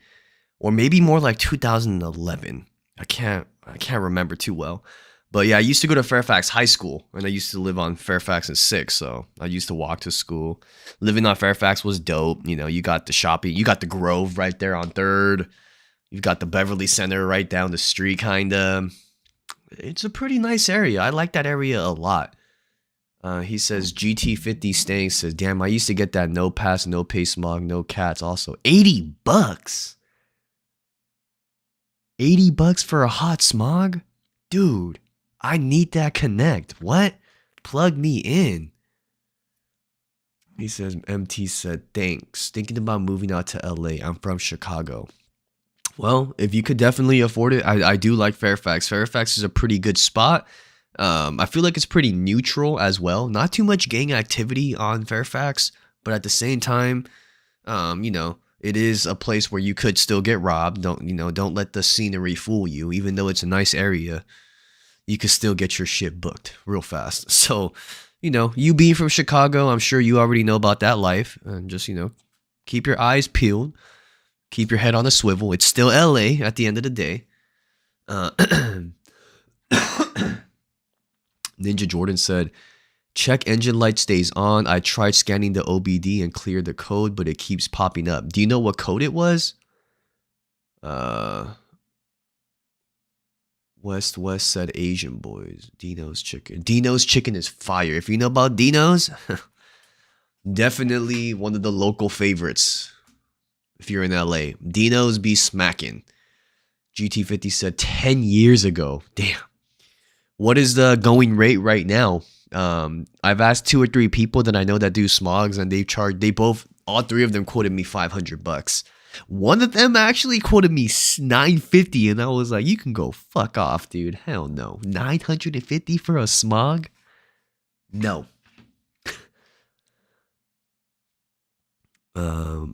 or maybe more like 2011. I can't remember too well. But yeah, I used to go to Fairfax High School, and I used to live on Fairfax and 6, so I used to walk to school. Living on Fairfax was dope. You know, you got the shopping, you got the Grove right there on 3rd. You've got the Beverly Center right down the street, kinda. It's a pretty nice area. I like that area a lot. He says GT50 staying says, damn, I used to get that no pass, no pay smog, no cats also. $80? $80 for a hot smog? Dude, I need that connect. What? Plug me in. He says, MT said, thanks. Thinking about moving out to LA. I'm from Chicago. Well, if you could definitely afford it, I do like Fairfax. Fairfax is a pretty good spot. I feel like it's pretty neutral as well. Not too much gang activity on Fairfax, but at the same time, it is a place where you could still get robbed. Don't let the scenery fool you. Even though it's a nice area, you could still get your shit booked real fast. So, you being from Chicago, I'm sure you already know about that life. And just, keep your eyes peeled. Keep your head on a swivel. It's still LA at the end of the day. Ninja Jordan said, check engine light stays on. I tried scanning the OBD and cleared the code, but it keeps popping up. Do you know what code it was? West said Asian boys. Dino's chicken. Dino's chicken is fire. If you know about Dino's, definitely one of the local favorites. If you're in LA, Dino's be smacking. GT50 said 10 years ago. Damn. What is the going rate right now? I've asked 2 or 3 people that I know that do smogs, and all 3 of them quoted me $500. One of them actually quoted me $950, and I was like, you can go fuck off, dude. Hell no. $950 for a smog? No.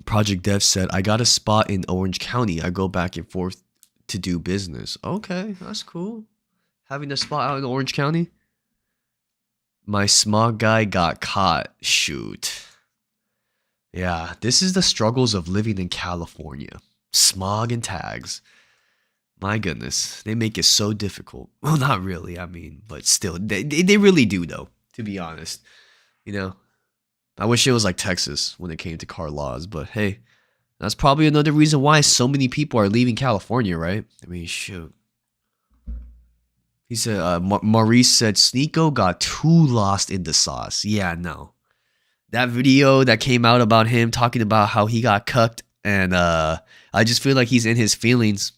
Project Dev said, I got a spot in Orange County. I go back and forth to do business. Okay, that's cool. Having a spot out in Orange County? My smog guy got caught. Shoot. Yeah, this is the struggles of living in California. Smog and tags. My goodness, they make it so difficult. Well, not really, but still, they really do though, to be honest. I wish it was like Texas when it came to car laws, but hey, that's probably another reason why so many people are leaving California, right? Shoot. He said, Maurice said, Sneako got too lost in the sauce. Yeah, no. That video that came out about him talking about how he got cucked, and I just feel like he's in his feelings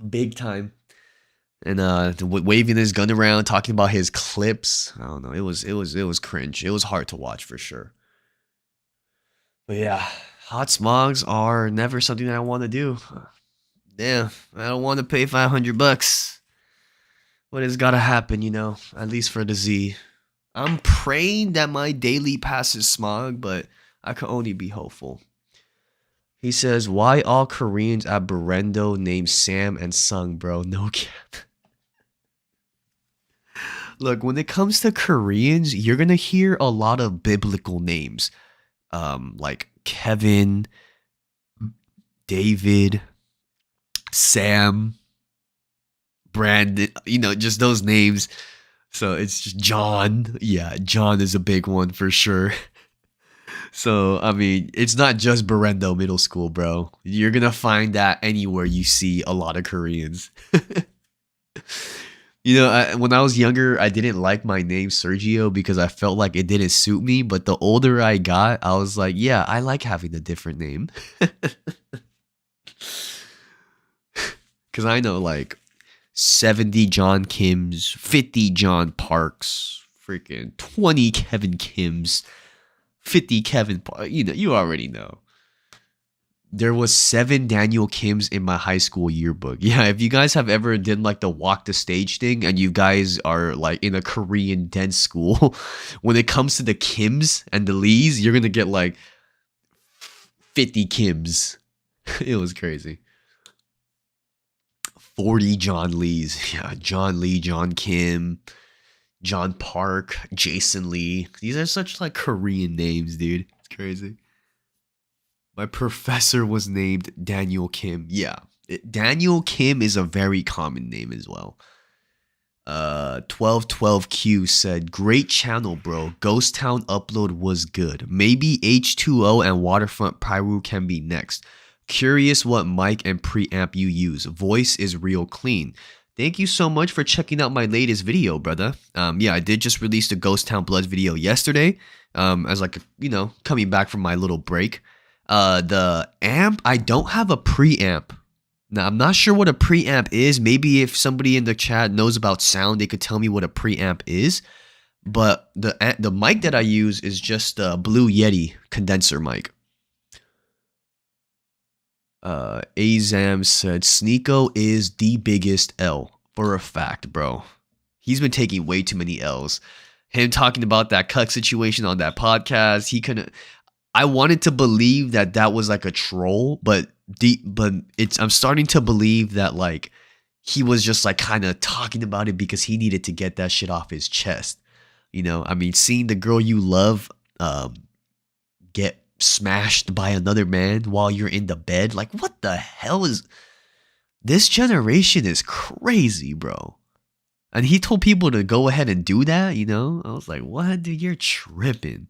big time. And waving his gun around, talking about his clips. I don't know. It was cringe. It was hard to watch for sure. But yeah, hot smogs are never something that I want to do. Damn, I don't want to pay $500. But it's gotta happen, at least for the Z. I'm praying that my daily passes smog, but I can only be hopeful. He says, why all Koreans at Berendo named Sam and Sung, bro? No cap. Look, when it comes to Koreans, you're going to hear a lot of biblical names. Like Kevin, David, Sam, Brandon, just those names. So it's just John. Yeah, John is a big one for sure. So, it's not just Berendo Middle School, bro. You're going to find that anywhere you see a lot of Koreans. When I was younger, I didn't like my name Sergio because I felt like it didn't suit me. But the older I got, I was like, yeah, I like having a different name. Because I know like 70 John Kims, 50 John Parks, freaking 20 Kevin Kims, 50 Kevin Parks. You already know. There was 7 Daniel Kims in my high school yearbook. Yeah, if you guys have ever did like the walk the stage thing and you guys are like in a Korean dance school, when it comes to the Kims and the Lees, you're going to get like 50 Kims. It was crazy. 40 John Lees. Yeah, John Lee, John Kim, John Park, Jason Lee. These are such like Korean names, dude. It's crazy. My professor was named Daniel Kim. Yeah, Daniel Kim is a very common name as well. 1212Q said, great channel, bro. Ghost Town upload was good. Maybe H2O and Waterfront Pyro can be next. Curious what mic and preamp you use. Voice is real clean. Thank you so much for checking out my latest video, brother. Yeah, I did just release the Ghost Town Bloods video yesterday. As like, coming back from my little break. The amp, I don't have a preamp. Now, I'm not sure what a preamp is. Maybe if somebody in the chat knows about sound, they could tell me what a preamp is. But the mic that I use is just a Blue Yeti condenser mic. Azam said, Sneako is the biggest L. For a fact, bro. He's been taking way too many L's. Him talking about that cuck situation on that podcast, he couldn't... I wanted to believe that was like a troll, but I'm starting to believe that like he was just like kind of talking about it because he needed to get that shit off his chest. I mean, seeing the girl you love get smashed by another man while you're in the bed, like what the hell is this? Generation is crazy, bro. And he told people to go ahead and do that. I was like, what, dude, you're tripping.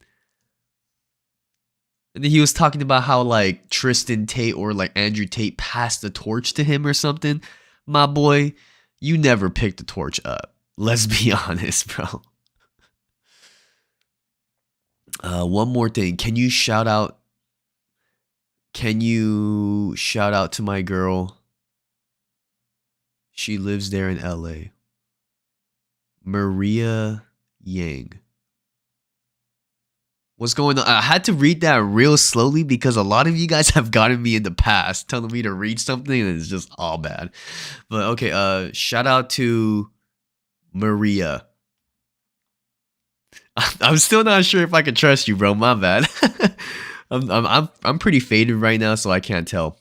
And then he was talking about how like Tristan Tate or like Andrew Tate passed the torch to him or something. My boy, you never picked the torch up. Let's be honest, bro. One more thing. Can you shout out to my girl? She lives there in LA. Maria Yang. What's going on? I had to read that real slowly because a lot of you guys have gotten me in the past telling me to read something and it's just all bad. But okay, shout out to Maria. I'm still not sure if I can trust you, bro. My bad. I'm pretty faded right now, so I can't tell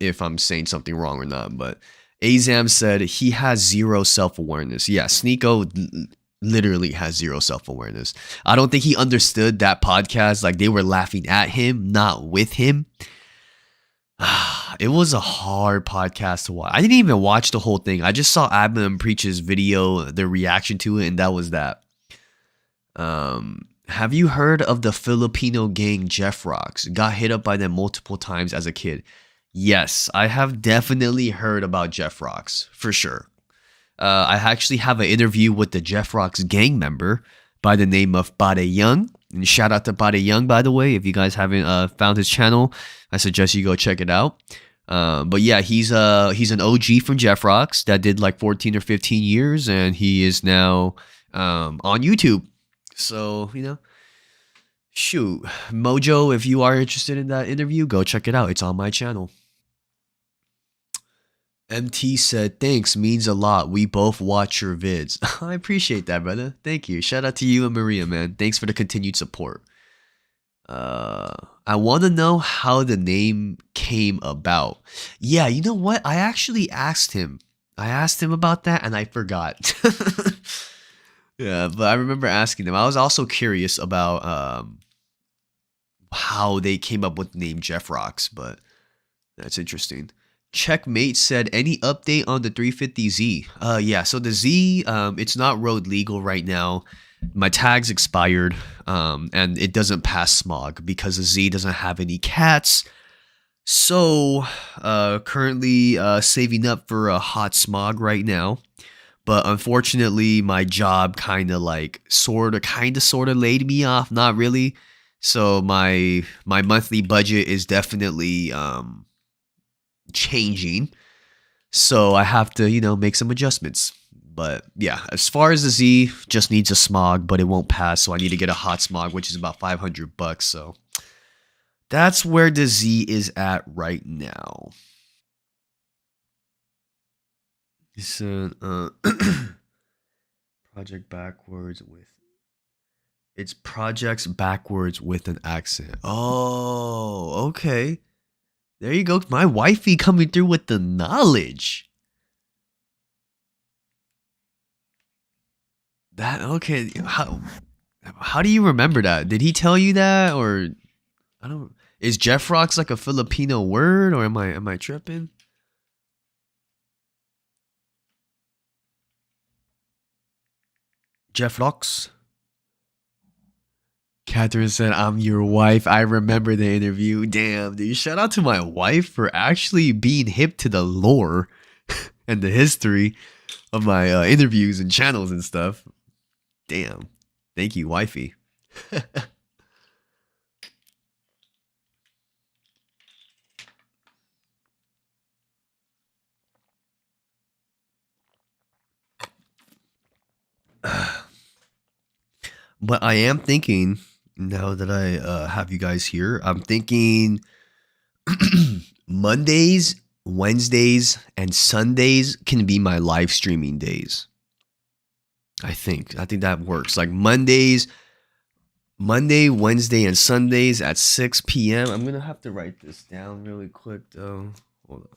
if I'm saying something wrong or not. But Azam said he has zero self-awareness. Yeah, Sneako literally has zero self-awareness. I don't think he understood that podcast. Like they were laughing at him, not with him. It was a hard podcast to watch. I didn't even watch the whole thing. I just saw Abnam Preach's video, the reaction to it, and that was that. Have you heard of the Filipino gang Jeff Rocks? Got hit up by them multiple times as a kid. Yes, I have definitely heard about Jeff Rocks, for sure. I actually have an interview with the Jeff Rocks gang member by the name of Bade Young. And shout out to Bade Young, by the way. If you guys haven't found his channel, I suggest you go check it out. But yeah, he's an OG from Jeff Rocks that did like 14 or 15 years, and he is now on YouTube. So, shoot. Mojo, if you are interested in that interview, go check it out. It's on my channel. MT said, thanks, means a lot. We both watch your vids. I appreciate that, brother. Thank you. Shout out to you and Maria, man. Thanks for the continued support. I want to know how the name came about. Yeah, you know what? I actually asked him. I asked him about that and I forgot. Yeah, but I remember asking them. I was also curious about how they came up with the name Jeff Rocks, but that's interesting. Checkmate said, any update on the 350Z? Yeah, so the Z, it's not road legal right now. My tag's expired, and it doesn't pass smog because the Z doesn't have any cats. So, currently saving up for a hot smog right now. But unfortunately, my job kind of sort of laid me off. Not really. So my monthly budget is definitely changing. So I have to, make some adjustments. But yeah, as far as the Z, just needs a smog, but it won't pass. So I need to get a hot smog, which is about $500. So that's where the Z is at right now. So, project backwards with... It's projects backwards with an accent. Oh, okay. There you go. My wifey coming through with the knowledge. That, okay. How do you remember that? Did he tell you that, or I don't... Is Jeff Rocks like a Filipino word, or am I tripping? Jeff Rocks. Catherine said, I'm your wife. I remember the interview. Damn, dude. Shout out to my wife for actually being hip to the lore and the history of my interviews and channels and stuff. Damn. Thank you, wifey. But I am thinking, now that I have you guys here, I'm thinking Mondays, Wednesdays, and Sundays can be my live streaming days. I think that works. Like Monday, Wednesday, and Sundays at 6 p.m. I'm gonna have to write this down really quick though. Hold on.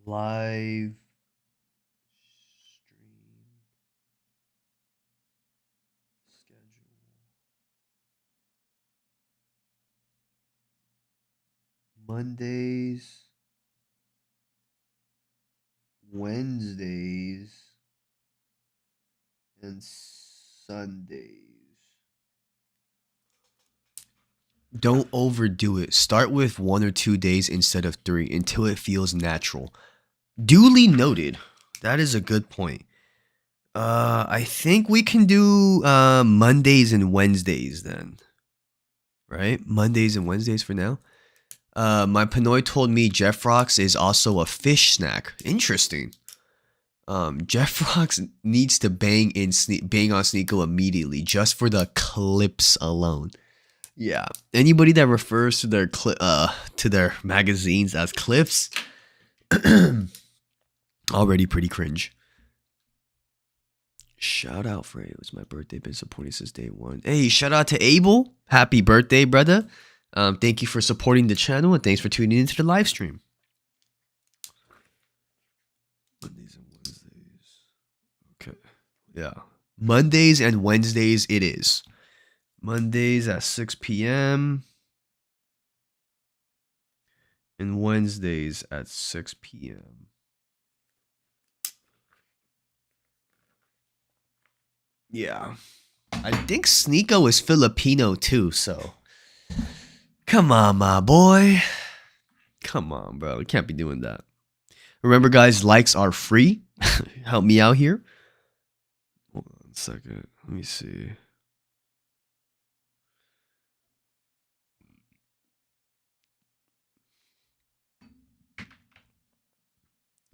Live stream schedule. Mondays, Wednesdays, and Sundays. Don't overdo it. Start with 1 or 2 days instead of 3 until it feels natural. Duly noted. That is a good point. I think we can do Mondays and Wednesdays then. Right? Mondays and Wednesdays for now. My Pinoy told me Jeff Rocks is also a fish snack. Interesting. Jeff Rocks needs to bang on Sneako immediately just for the clips alone. Yeah. Anybody that refers to their magazines as clips already pretty cringe. Shout out for it was my birthday. Been supporting since day one. Hey, shout out to Abel. Happy birthday, brother. Thank you for supporting the channel and thanks for tuning into the live stream. Mondays and Wednesdays. Okay. Yeah. Mondays and Wednesdays it is. Mondays at 6 p.m. and Wednesdays at 6 p.m. Yeah. I think Sneako is Filipino too, so. Come on, my boy. Come on, bro. We can't be doing that. Remember, guys, likes are free. Help me out here. Hold on a second. Let me see.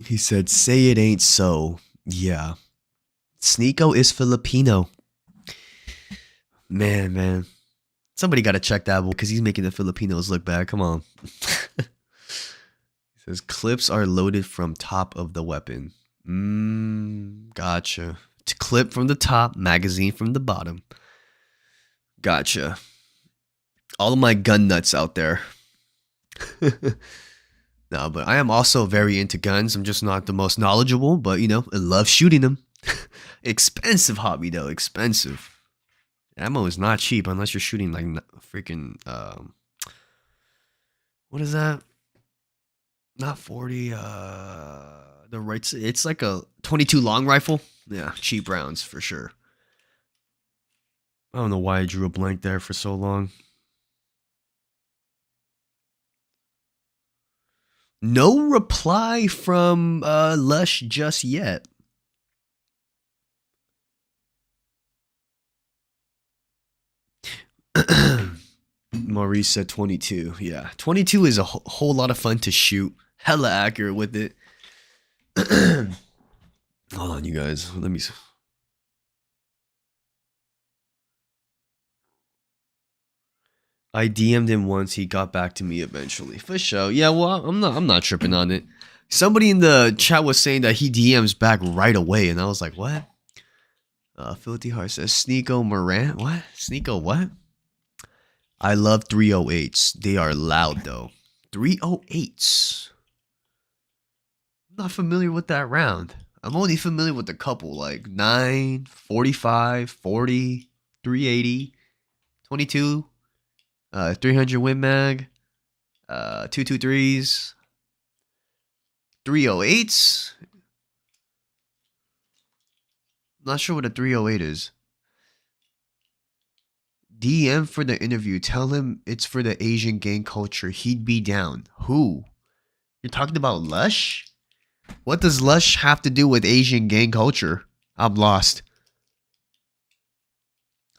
He said, say it ain't so. Yeah. Sneako is Filipino. Man. Somebody got to check that because he's making the Filipinos look bad. Come on. He says, clips are loaded from top of the weapon. Gotcha. It's clip from the top, magazine from the bottom. Gotcha. All of my gun nuts out there. No, but I am also very into guns. I'm just not the most knowledgeable, but I love shooting them. Expensive hobby though, expensive. Ammo is not cheap unless you're shooting like freaking what is that? Not 40 the right, it's like a 22 long rifle. Yeah, cheap rounds for sure. I don't know why I drew a blank there for so long. No reply from Lush just yet. Maurice said 22. Yeah, 22 is a whole lot of fun to shoot. Hella accurate with it. Hold on, you guys. Let me. I DM'd him once. He got back to me eventually. For sure. Yeah, well, I'm not tripping on it. Somebody in the chat was saying that he DMs back right away, and I was like, what? Filthy Heart says Sneako Moran. What? Sneako what? I love 308s. They are loud though. 308s. I'm not familiar with that round. I'm only familiar with a couple like 9, 45, 40, 380, 22, 300 Win Mag, 223s. 308s? Not sure what a 308 is. DM for the interview. Tell him it's for the Asian gang culture. He'd be down. Who? You're talking about Lush? What does Lush have to do with Asian gang culture? I'm lost.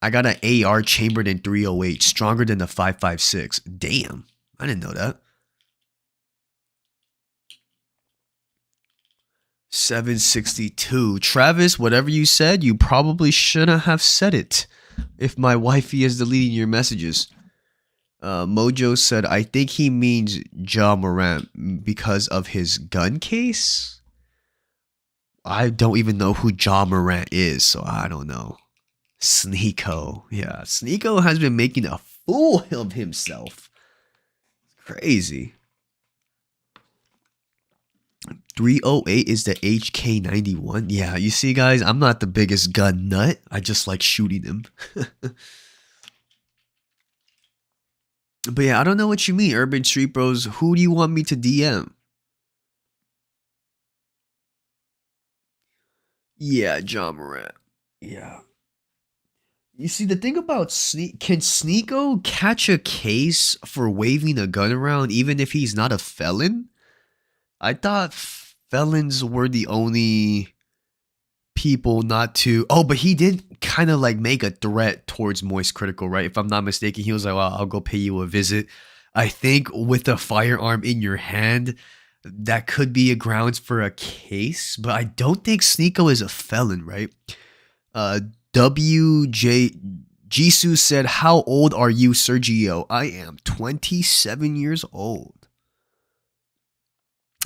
I got an AR chambered in 308, stronger than the 5.56. Damn, I didn't know that. 762. Travis, whatever you said, you probably shouldn't have said it. If my wifey is deleting your messages. Mojo said, I think he means Ja Morant because of his gun case. I don't even know who Ja Morant is, so I don't know. Sneako. Yeah, Sneako has been making a fool of himself. Crazy. 308 is the HK91. Yeah, you see, guys, I'm not the biggest gun nut. I just like shooting them. But yeah, I don't know what you mean, Urban Street Bros. Who do you want me to DM? Yeah, John Morant. Yeah. You see, the thing about can Sneako catch a case for waving a gun around even if he's not a felon? I thought felons were the only people not to. Oh, but he did kind of like make a threat towards Moist Critical, right? If I'm not mistaken, he was like, well, I'll go pay you a visit. I think with a firearm in your hand, that could be a grounds for a case, but I don't think Sneako is a felon, right? WJ Jisoo said, how old are you, Sergio? I am 27 years old.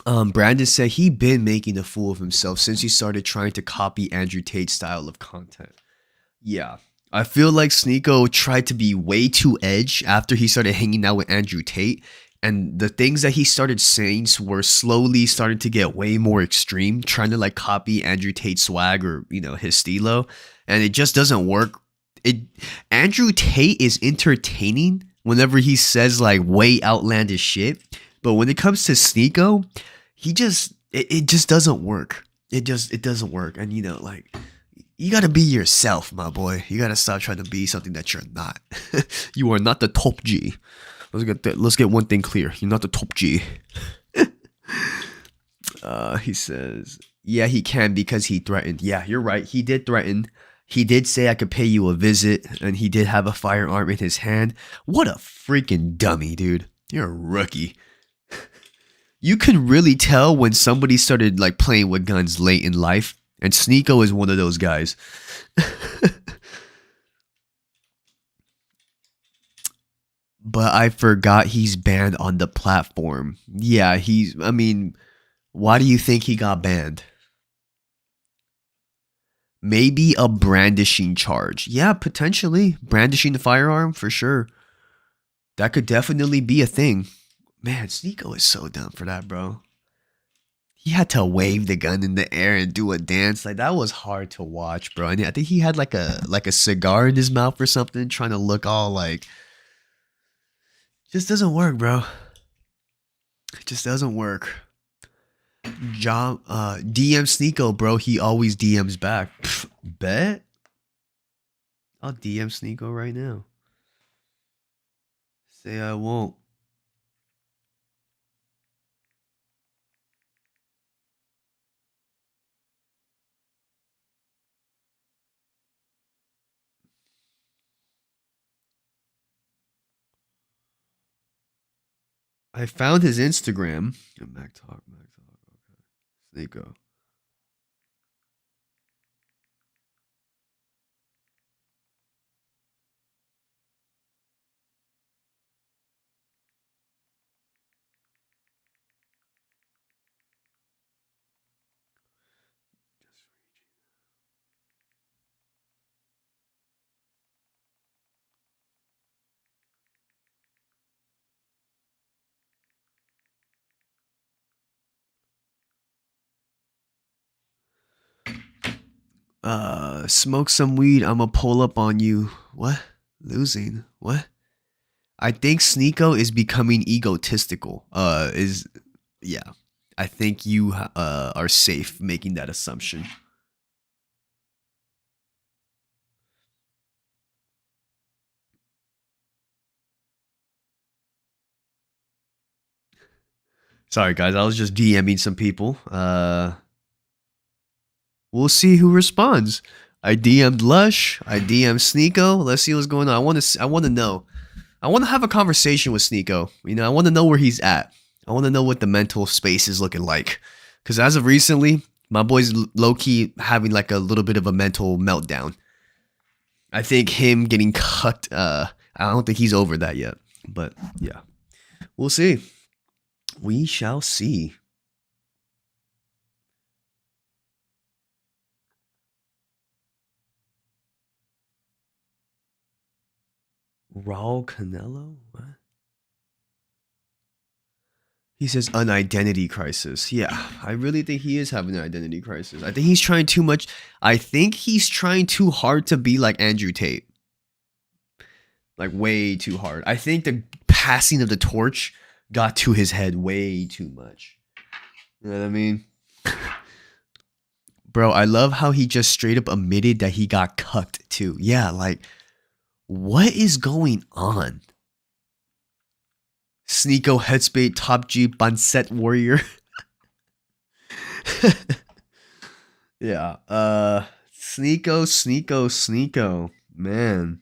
Brandon said he been making a fool of himself since he started trying to copy Andrew Tate's style of content. Yeah, I feel like Sneako tried to be way too edge after he started hanging out with Andrew Tate, and the things that he started saying were slowly starting to get way more extreme, trying to like copy Andrew Tate's swag or, you know, his stilo, and it just doesn't work. Andrew Tate is entertaining whenever he says like way outlandish shit, but when it comes to Sneako, it just doesn't work. It doesn't work. And you know, like, you gotta be yourself, my boy. You gotta stop trying to be something that you're not. You are not the top G. Let's get one thing clear. You're not the top G. He says, yeah, he can because he threatened. Yeah, you're right. He did threaten. He did say I could pay you a visit, and he did have a firearm in his hand. What a freaking dummy, dude. You're a rookie. You can really tell when somebody started like playing with guns late in life, and Sneako is one of those guys. But I forgot he's banned on the platform. Yeah, I mean, why do you think he got banned? Maybe a brandishing charge. Yeah, potentially. Brandishing the firearm, for sure. That could definitely be a thing. Man, Sneako is so dumb for that, bro. He had to wave the gun in the air and do a dance. Like, that was hard to watch, bro. And I think he had like a cigar in his mouth or something, trying to look all like... Just doesn't work, bro. It just doesn't work. DM Sneako, bro. He always DMs back. Pfft, bet? I'll DM Sneako right now. Say I won't. I found his Instagram. Mac Talk. Okay. Sneako. Smoke some weed. I'ma pull up on you. What? Losing? What? I think Sneako is becoming egotistical. Yeah. I think you are safe making that assumption. Sorry guys, I was just DMing some people. We'll see who responds. I DM'd Lush. I DM'd Sneako. Let's see what's going on. I want to know. I want to have a conversation with Sneako. You know, I want to know where he's at. I want to know what the mental space is looking like. Because as of recently, my boy's low-key having like a little bit of a mental meltdown. I think him getting cut, I don't think he's over that yet. But yeah, we'll see. We shall see. Raul Canelo? What? He says an identity crisis. Yeah, I really think he is having an identity crisis. I think he's trying too much. I think he's trying too hard to be like Andrew Tate. Like way too hard. I think the passing of the torch got to his head way too much. You know what I mean? Bro, I love how he just straight up admitted that he got cucked too. Yeah, like, what is going on? Sneako, Headspace, Top G, Banset Warrior. Yeah. Sneako. Man,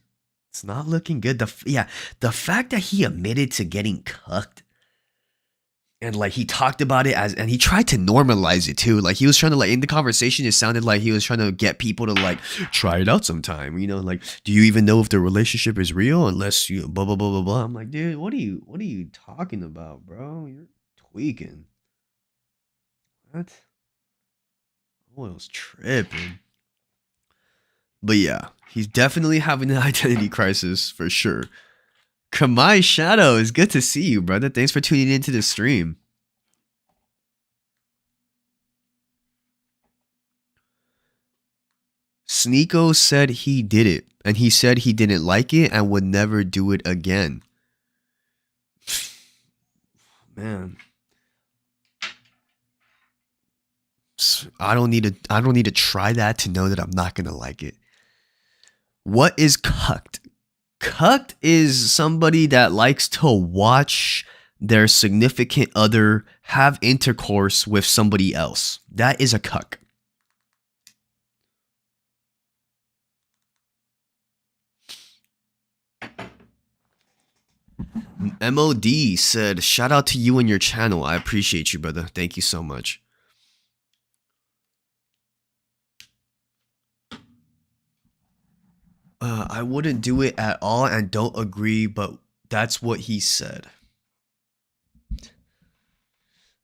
it's not looking good. The fact that he admitted to getting cucked. And like he talked about it and he tried to normalize it too. Like he was trying to like in the conversation, it sounded like he was trying to get people to like try it out sometime. You know, like, do you even know if the relationship is real unless you blah blah blah blah blah. I'm like, dude, what are you talking about, bro? You're tweaking. What? Oil's tripping. But yeah, he's definitely having an identity crisis for sure. Kamai Shadow, it's good to see you, brother. Thanks for tuning into the stream. Sneako said he did it, and he said he didn't like it and would never do it again. Man, I don't need to try that to know that I'm not gonna like it. What is cucked? Cucked is somebody that likes to watch their significant other have intercourse with somebody else. That is a cuck. MOD said, shout out to you and your channel. I appreciate you, brother. Thank you so much. I wouldn't do it at all and don't agree, but that's what he said.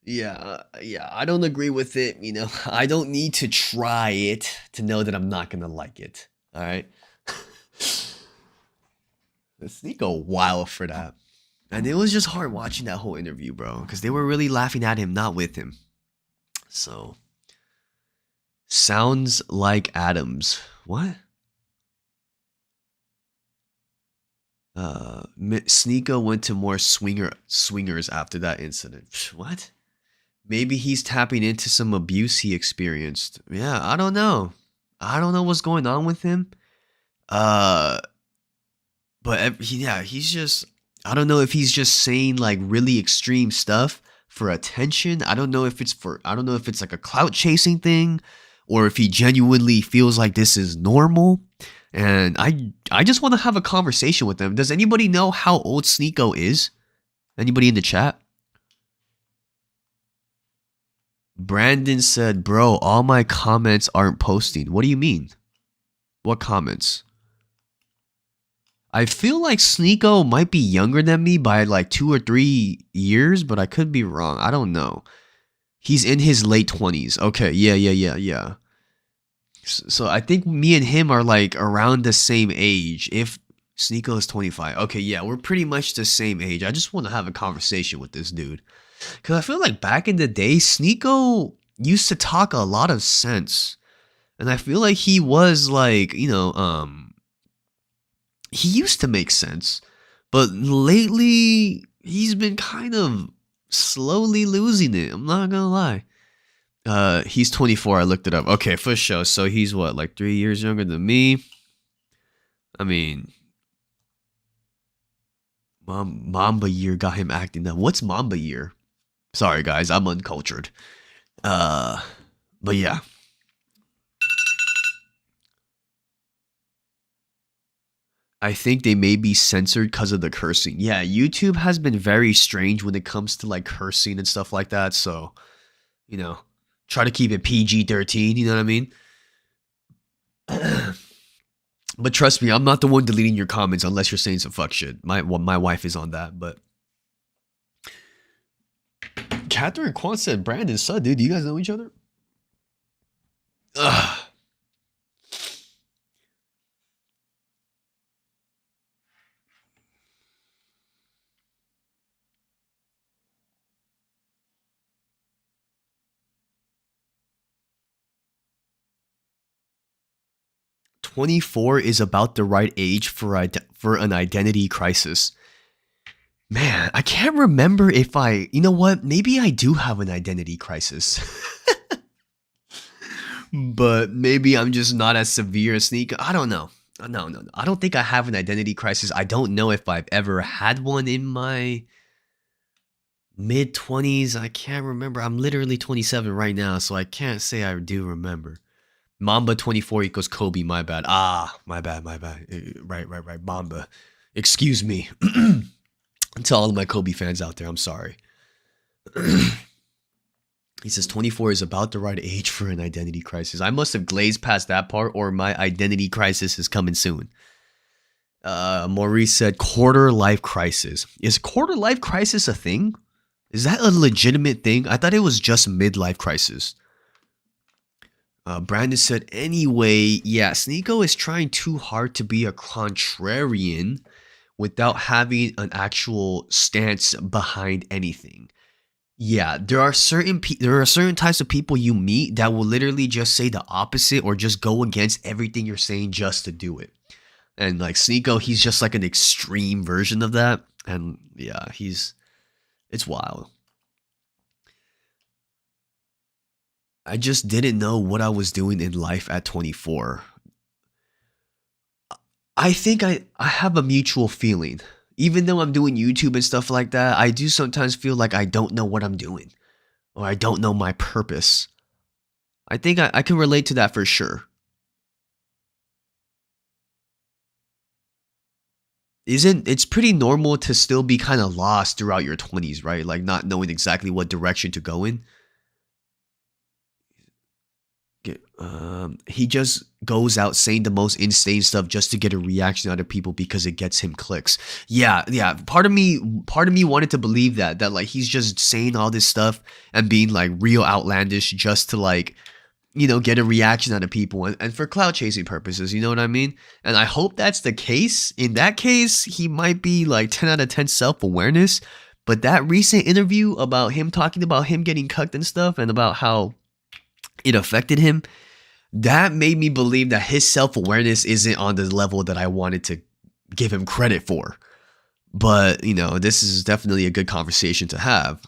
Yeah, I don't agree with it. You know, I don't need to try it to know that I'm not gonna like it. All right. Sneako wild for that. And it was just hard watching that whole interview, bro, because they were really laughing at him, not with him. So, sounds like Adams. What? Sneako went to more swingers after that incident. What? Maybe he's tapping into some abuse he experienced. Yeah, I don't know. I don't know what's going on with him. But yeah, he's just, I don't know if he's just saying like really extreme stuff for attention. I don't know if it's like a clout chasing thing or if he genuinely feels like this is normal. And I just want to have a conversation with him. Does anybody know how old Sneako is? Anybody in the chat? Brandon said, bro, all my comments aren't posting. What do you mean? What comments? I feel like Sneako might be younger than me by like 2 or 3 years, but I could be wrong. I don't know. He's in his late 20s. Okay, yeah. So I think me and him are like around the same age. If Sneako is 25. Okay, yeah, we're pretty much the same age. I just want to have a conversation with this dude. Because I feel like back in the day, Sneako used to talk a lot of sense. And I feel like he was like, you know, he used to make sense. But lately, he's been kind of slowly losing it. I'm not gonna lie. He's 24. I looked it up. Okay, for sure. So he's what, like 3 years younger than me? I mean, Mamba year got him acting up. What's Mamba year? Sorry guys, I'm uncultured. But yeah. I think they may be censored because of the cursing. Yeah, YouTube has been very strange when it comes to like cursing and stuff like that. So, you know, try to keep it PG-13, you know what I mean? But trust me, I'm not the one deleting your comments unless you're saying some fuck shit. My wife is on that, but Catherine Kwan said, Brandon, son, dude, do you guys know each other? Ugh. "24 is about the right age for an identity crisis." Man, I can't remember if you know what? Maybe I do have an identity crisis. But maybe I'm just not as severe as Sneako. I don't know. No. I don't think I have an identity crisis. I don't know if I've ever had one in my mid-20s. I can't remember. I'm literally 27 right now, so I can't say I do remember. Mamba 24 equals Kobe, my bad. My bad. Right. Mamba. Excuse me. To all of my Kobe fans out there, I'm sorry. He says 24 is about the right age for an identity crisis. I must have glazed past that part, or my identity crisis is coming soon. Maurice said quarter life crisis. Is quarter life crisis a thing? Is that a legitimate thing? I thought it was just midlife crisis. Brandon said, anyway, yeah, Sneako is trying too hard to be a contrarian without having an actual stance behind anything. Yeah, there are certain types of people you meet that will literally just say the opposite or just go against everything you're saying just to do it. And like Sneako, he's just like an extreme version of that. And yeah, it's wild. I just didn't know what I was doing in life at 24. I think I have a mutual feeling. Even though I'm doing YouTube and stuff like that, I do sometimes feel like I don't know what I'm doing. Or I don't know my purpose. I think I can relate to that for sure. It's pretty normal to still be kind of lost throughout your 20s, right? Like not knowing exactly what direction to go in. He just goes out saying the most insane stuff just to get a reaction out of people because it gets him clicks. Yeah. Part of me wanted to believe that like he's just saying all this stuff and being like real outlandish just to like, you know, get a reaction out of people and for clout chasing purposes, you know what I mean? And I hope that's the case. In that case, he might be like 10 out of 10 self-awareness. But that recent interview about him talking about him getting cucked and stuff and about how it affected him, that made me believe that his self-awareness isn't on the level that I wanted to give him credit for. But, you know, this is definitely a good conversation to have.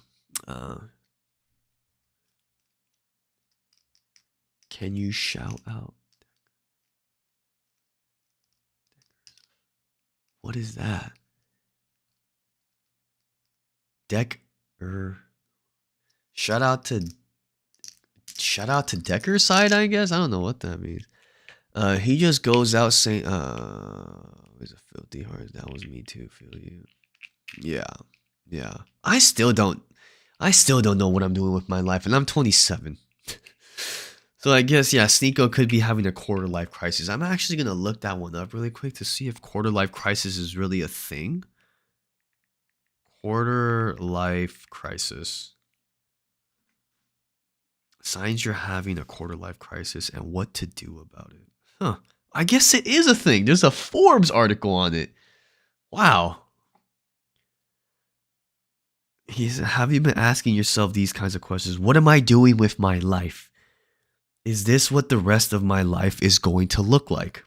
Can you shout out? What is that? Shout out to Decker's side, I guess. I don't know what that means. He just goes out saying, "It's a filthy heart. That was me too. Feel you." Yeah. I still don't know what I'm doing with my life, and I'm 27. So I guess yeah, Sneako could be having a quarter life crisis. I'm actually gonna look that one up really quick to see if quarter life crisis is really a thing. Quarter life crisis. Signs you're having a quarter life crisis and what to do about it. Huh. I guess it is a thing. There's a Forbes article on it. Wow. Have you been asking yourself these kinds of questions? What am I doing with my life? Is this what the rest of my life is going to look like?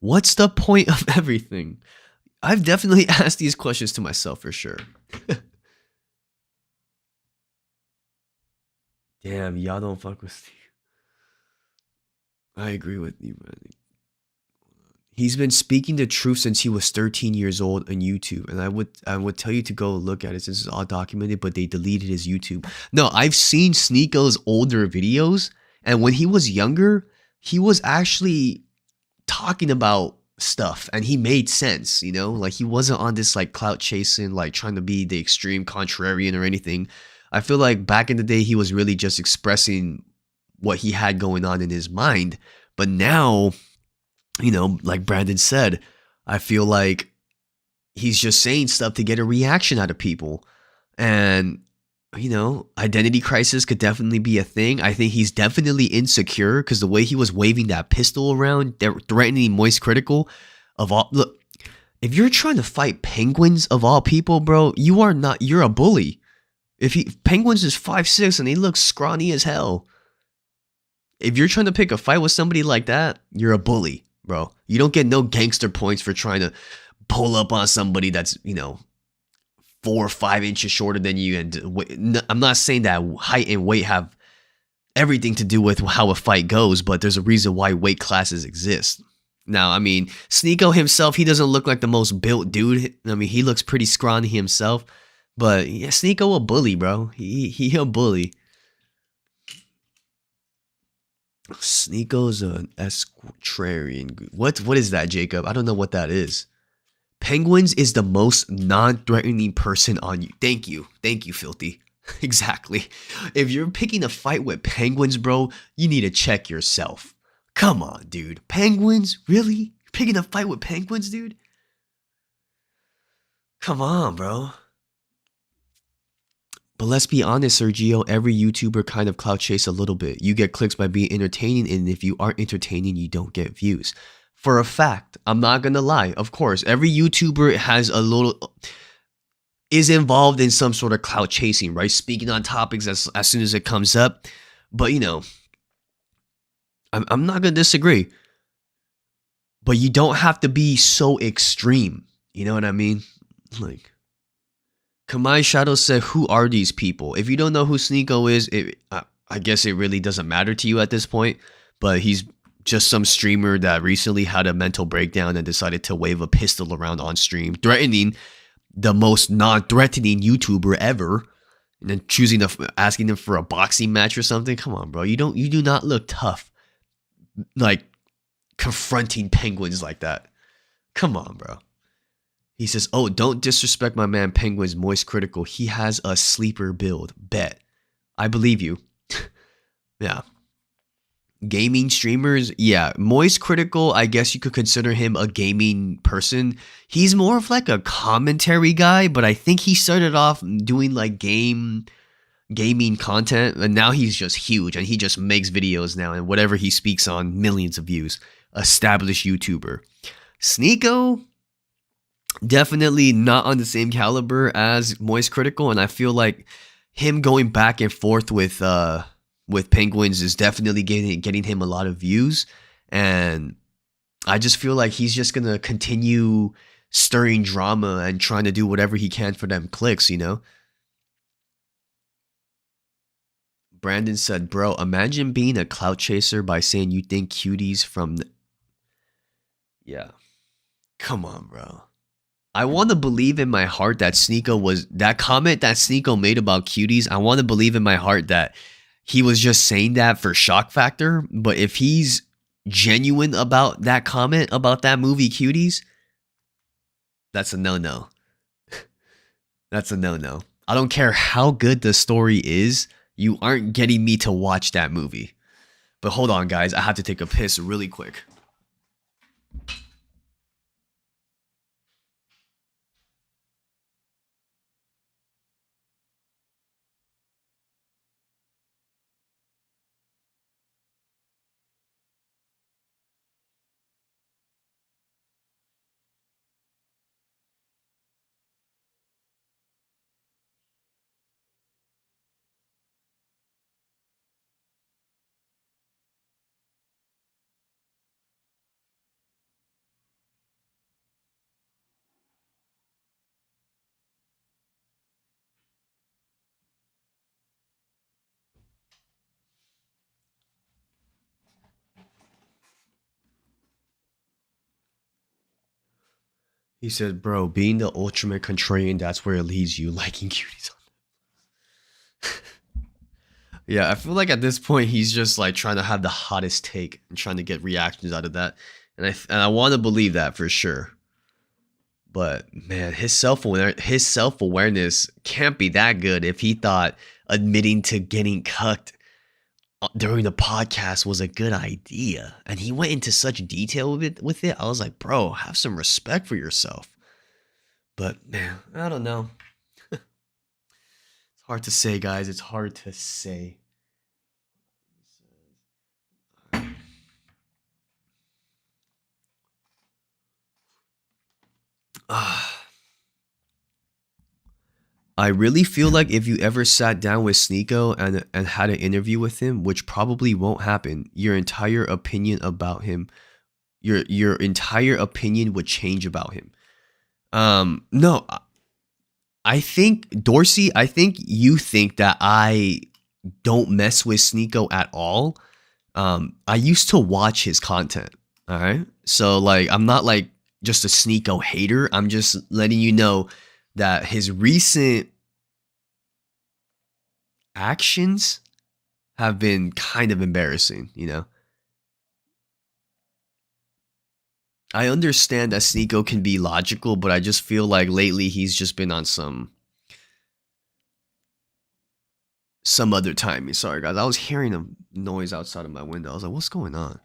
What's the point of everything? I've definitely asked these questions to myself for sure. Damn, y'all don't fuck with Steve. I agree with you, man. He's been speaking the truth since he was 13 years old on YouTube, and I would tell you to go look at it. This is all documented, but they deleted his YouTube. No, I've seen Sneako's older videos, and when he was younger, he was actually talking about stuff, and he made sense. You know, like he wasn't on this like clout chasing, like trying to be the extreme contrarian or anything. I feel like back in the day, he was really just expressing what he had going on in his mind, but now, you know, like Brandon said, I feel like he's just saying stuff to get a reaction out of people. And, you know, identity crisis could definitely be a thing. I think he's definitely insecure because the way he was waving that pistol around, threatening Moist Critical of all. Look, if you're trying to fight penguins of all people, bro, you are not, you're a bully. Penguins is 5'6" and he looks scrawny as hell. If you're trying to pick a fight with somebody like that, you're a bully, bro. You don't get no gangster points for trying to pull up on somebody that's, you know, 4 or 5 inches shorter than you. And I'm not saying that height and weight have everything to do with how a fight goes, but there's a reason why weight classes exist. Now, I mean, Sneako himself, he doesn't look like the most built dude. I mean, he looks pretty scrawny himself, but yeah, Sneako a bully, bro. He a bully. Sneako's an equestrian. What is that, Jacob? I don't know what that is. Penguins is the most non-threatening person on you. Thank you, Filthy. Exactly. If you're picking a fight with penguins, bro, you need to check yourself. Come on, dude. Penguins? Really? You're picking a fight with penguins, dude? Come on, bro. But let's be honest, Sergio, every YouTuber kind of clout chase a little bit. You get clicks by being entertaining, and if you aren't entertaining, you don't get views. For a fact, I'm not gonna lie. Of course, every YouTuber is involved in some sort of clout chasing, right? Speaking on topics as soon as it comes up. But you know, I'm not gonna disagree. But you don't have to be so extreme. You know what I mean? Like, Kamai Shadow said, who are these people? If you don't know who Sneako is, I guess it really doesn't matter to you at this point. But he's just some streamer that recently had a mental breakdown and decided to wave a pistol around on stream, threatening the most non-threatening YouTuber ever, and then asking them for a boxing match or something. Come on, bro. You do not look tough, like confronting penguins like that. Come on, bro. He says, oh, don't disrespect my man Penguin's Moist Critical. He has a sleeper build. Bet. I believe you. Yeah. Gaming streamers, yeah. Moist Critical, I guess you could consider him a gaming person. He's more of like a commentary guy, but I think he started off doing like gaming content, and now he's just huge, and he just makes videos now, and whatever he speaks on, millions of views. Established YouTuber. Sneako, definitely not on the same caliber as Moist Critical, and I feel like him going back and forth with Penguins is definitely getting him a lot of views, and I just feel like he's just gonna continue stirring drama and trying to do whatever he can for them clicks, you know? Brandon said, bro, imagine being a clout chaser by saying you think cuties from yeah. Come on, bro. I want to believe in my heart that Sneako was that comment that Sneako made about cuties. I want to believe in my heart that he was just saying that for shock factor. But if he's genuine about that comment about that movie Cuties, that's a no-no. That's a no-no. I don't care how good the story is. You aren't getting me to watch that movie. But hold on, guys. I have to take a piss really quick. He said, bro, being the ultimate contrarian, that's where it leads you, liking cuties on them. Yeah, I feel like at this point, he's just like trying to have the hottest take and trying to get reactions out of that. And I want to believe that for sure. But man, his self-awareness can't be that good if he thought admitting to getting cucked during the podcast was a good idea. And he went into such detail with it. I was like, bro, have some respect for yourself. But man, I don't know. It's hard to say, guys. It's hard to say. I really feel like if you ever sat down with Sneako and had an interview with him, which probably won't happen, your entire opinion about him, your entire opinion would change about him. No, I think Dorsey, I think you think that I don't mess with Sneako at all. I used to watch his content. All right. So like, I'm not like just a Sneako hater. I'm just letting you know that his recent actions have been kind of embarrassing, you know? I understand that Sneako can be logical, but I just feel like lately he's just been on some other timing. Sorry, guys. I was hearing a noise outside of my window. I was like, what's going on?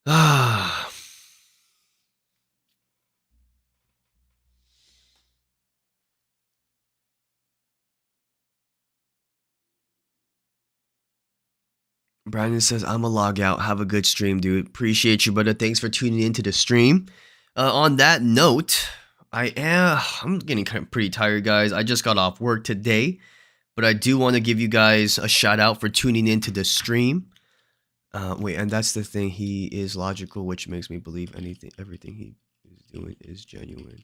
Ah. Brandon says, I'm a log out. Have a good stream, dude. Appreciate you, brother. Thanks for tuning into the stream. On that note, I'm getting pretty tired, guys. I just got off work today, but I do want to give you guys a shout out for tuning into the stream. Wait, and that's the thing. He is logical, which makes me believe everything he is doing is genuine.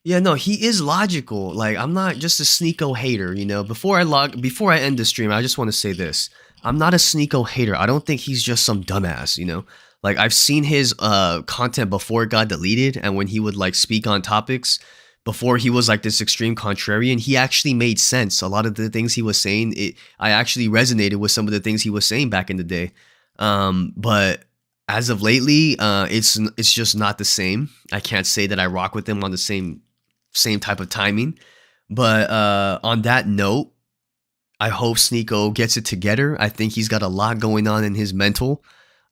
Yeah, no, he is logical. Like, I'm not just a Sneako hater, you know. Before I end the stream, I just want to say this. I'm not a Sneako hater. I don't think he's just some dumbass, you know. Like, I've seen his content before it got deleted, and when he would like speak on topics before he was like this extreme contrarian, he actually made sense. A lot of the things he was saying, I actually resonated with some of the things he was saying back in the day. But as of lately, it's just not the same. I can't say that I rock with him on the same type of timing. But on that note, I hope Sneako gets it together. I think he's got a lot going on in his mental.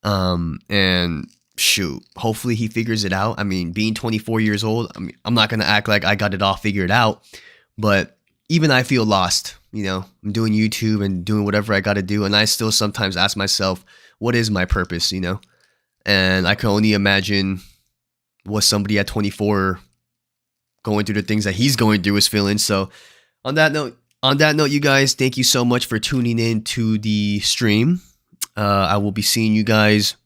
And shoot, hopefully he figures it out. I mean, being 24 years old, I mean, I'm not going to act like I got it all figured out. But even I feel lost, you know. I'm doing YouTube and doing whatever I got to do. And I still sometimes ask myself, what is my purpose, you know? And I can only imagine what somebody at 24 going through the things that he's going through is feeling. So on that note, you guys, thank you so much for tuning in to the stream. I will be seeing you guys.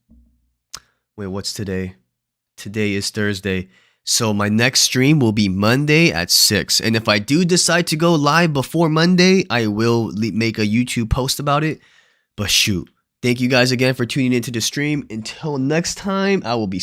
Wait, what's today? Today is Thursday. So my next stream will be Monday at 6. And if I do decide to go live before Monday, I will make a YouTube post about it. But shoot, thank you guys again for tuning into the stream. Until next time, I will be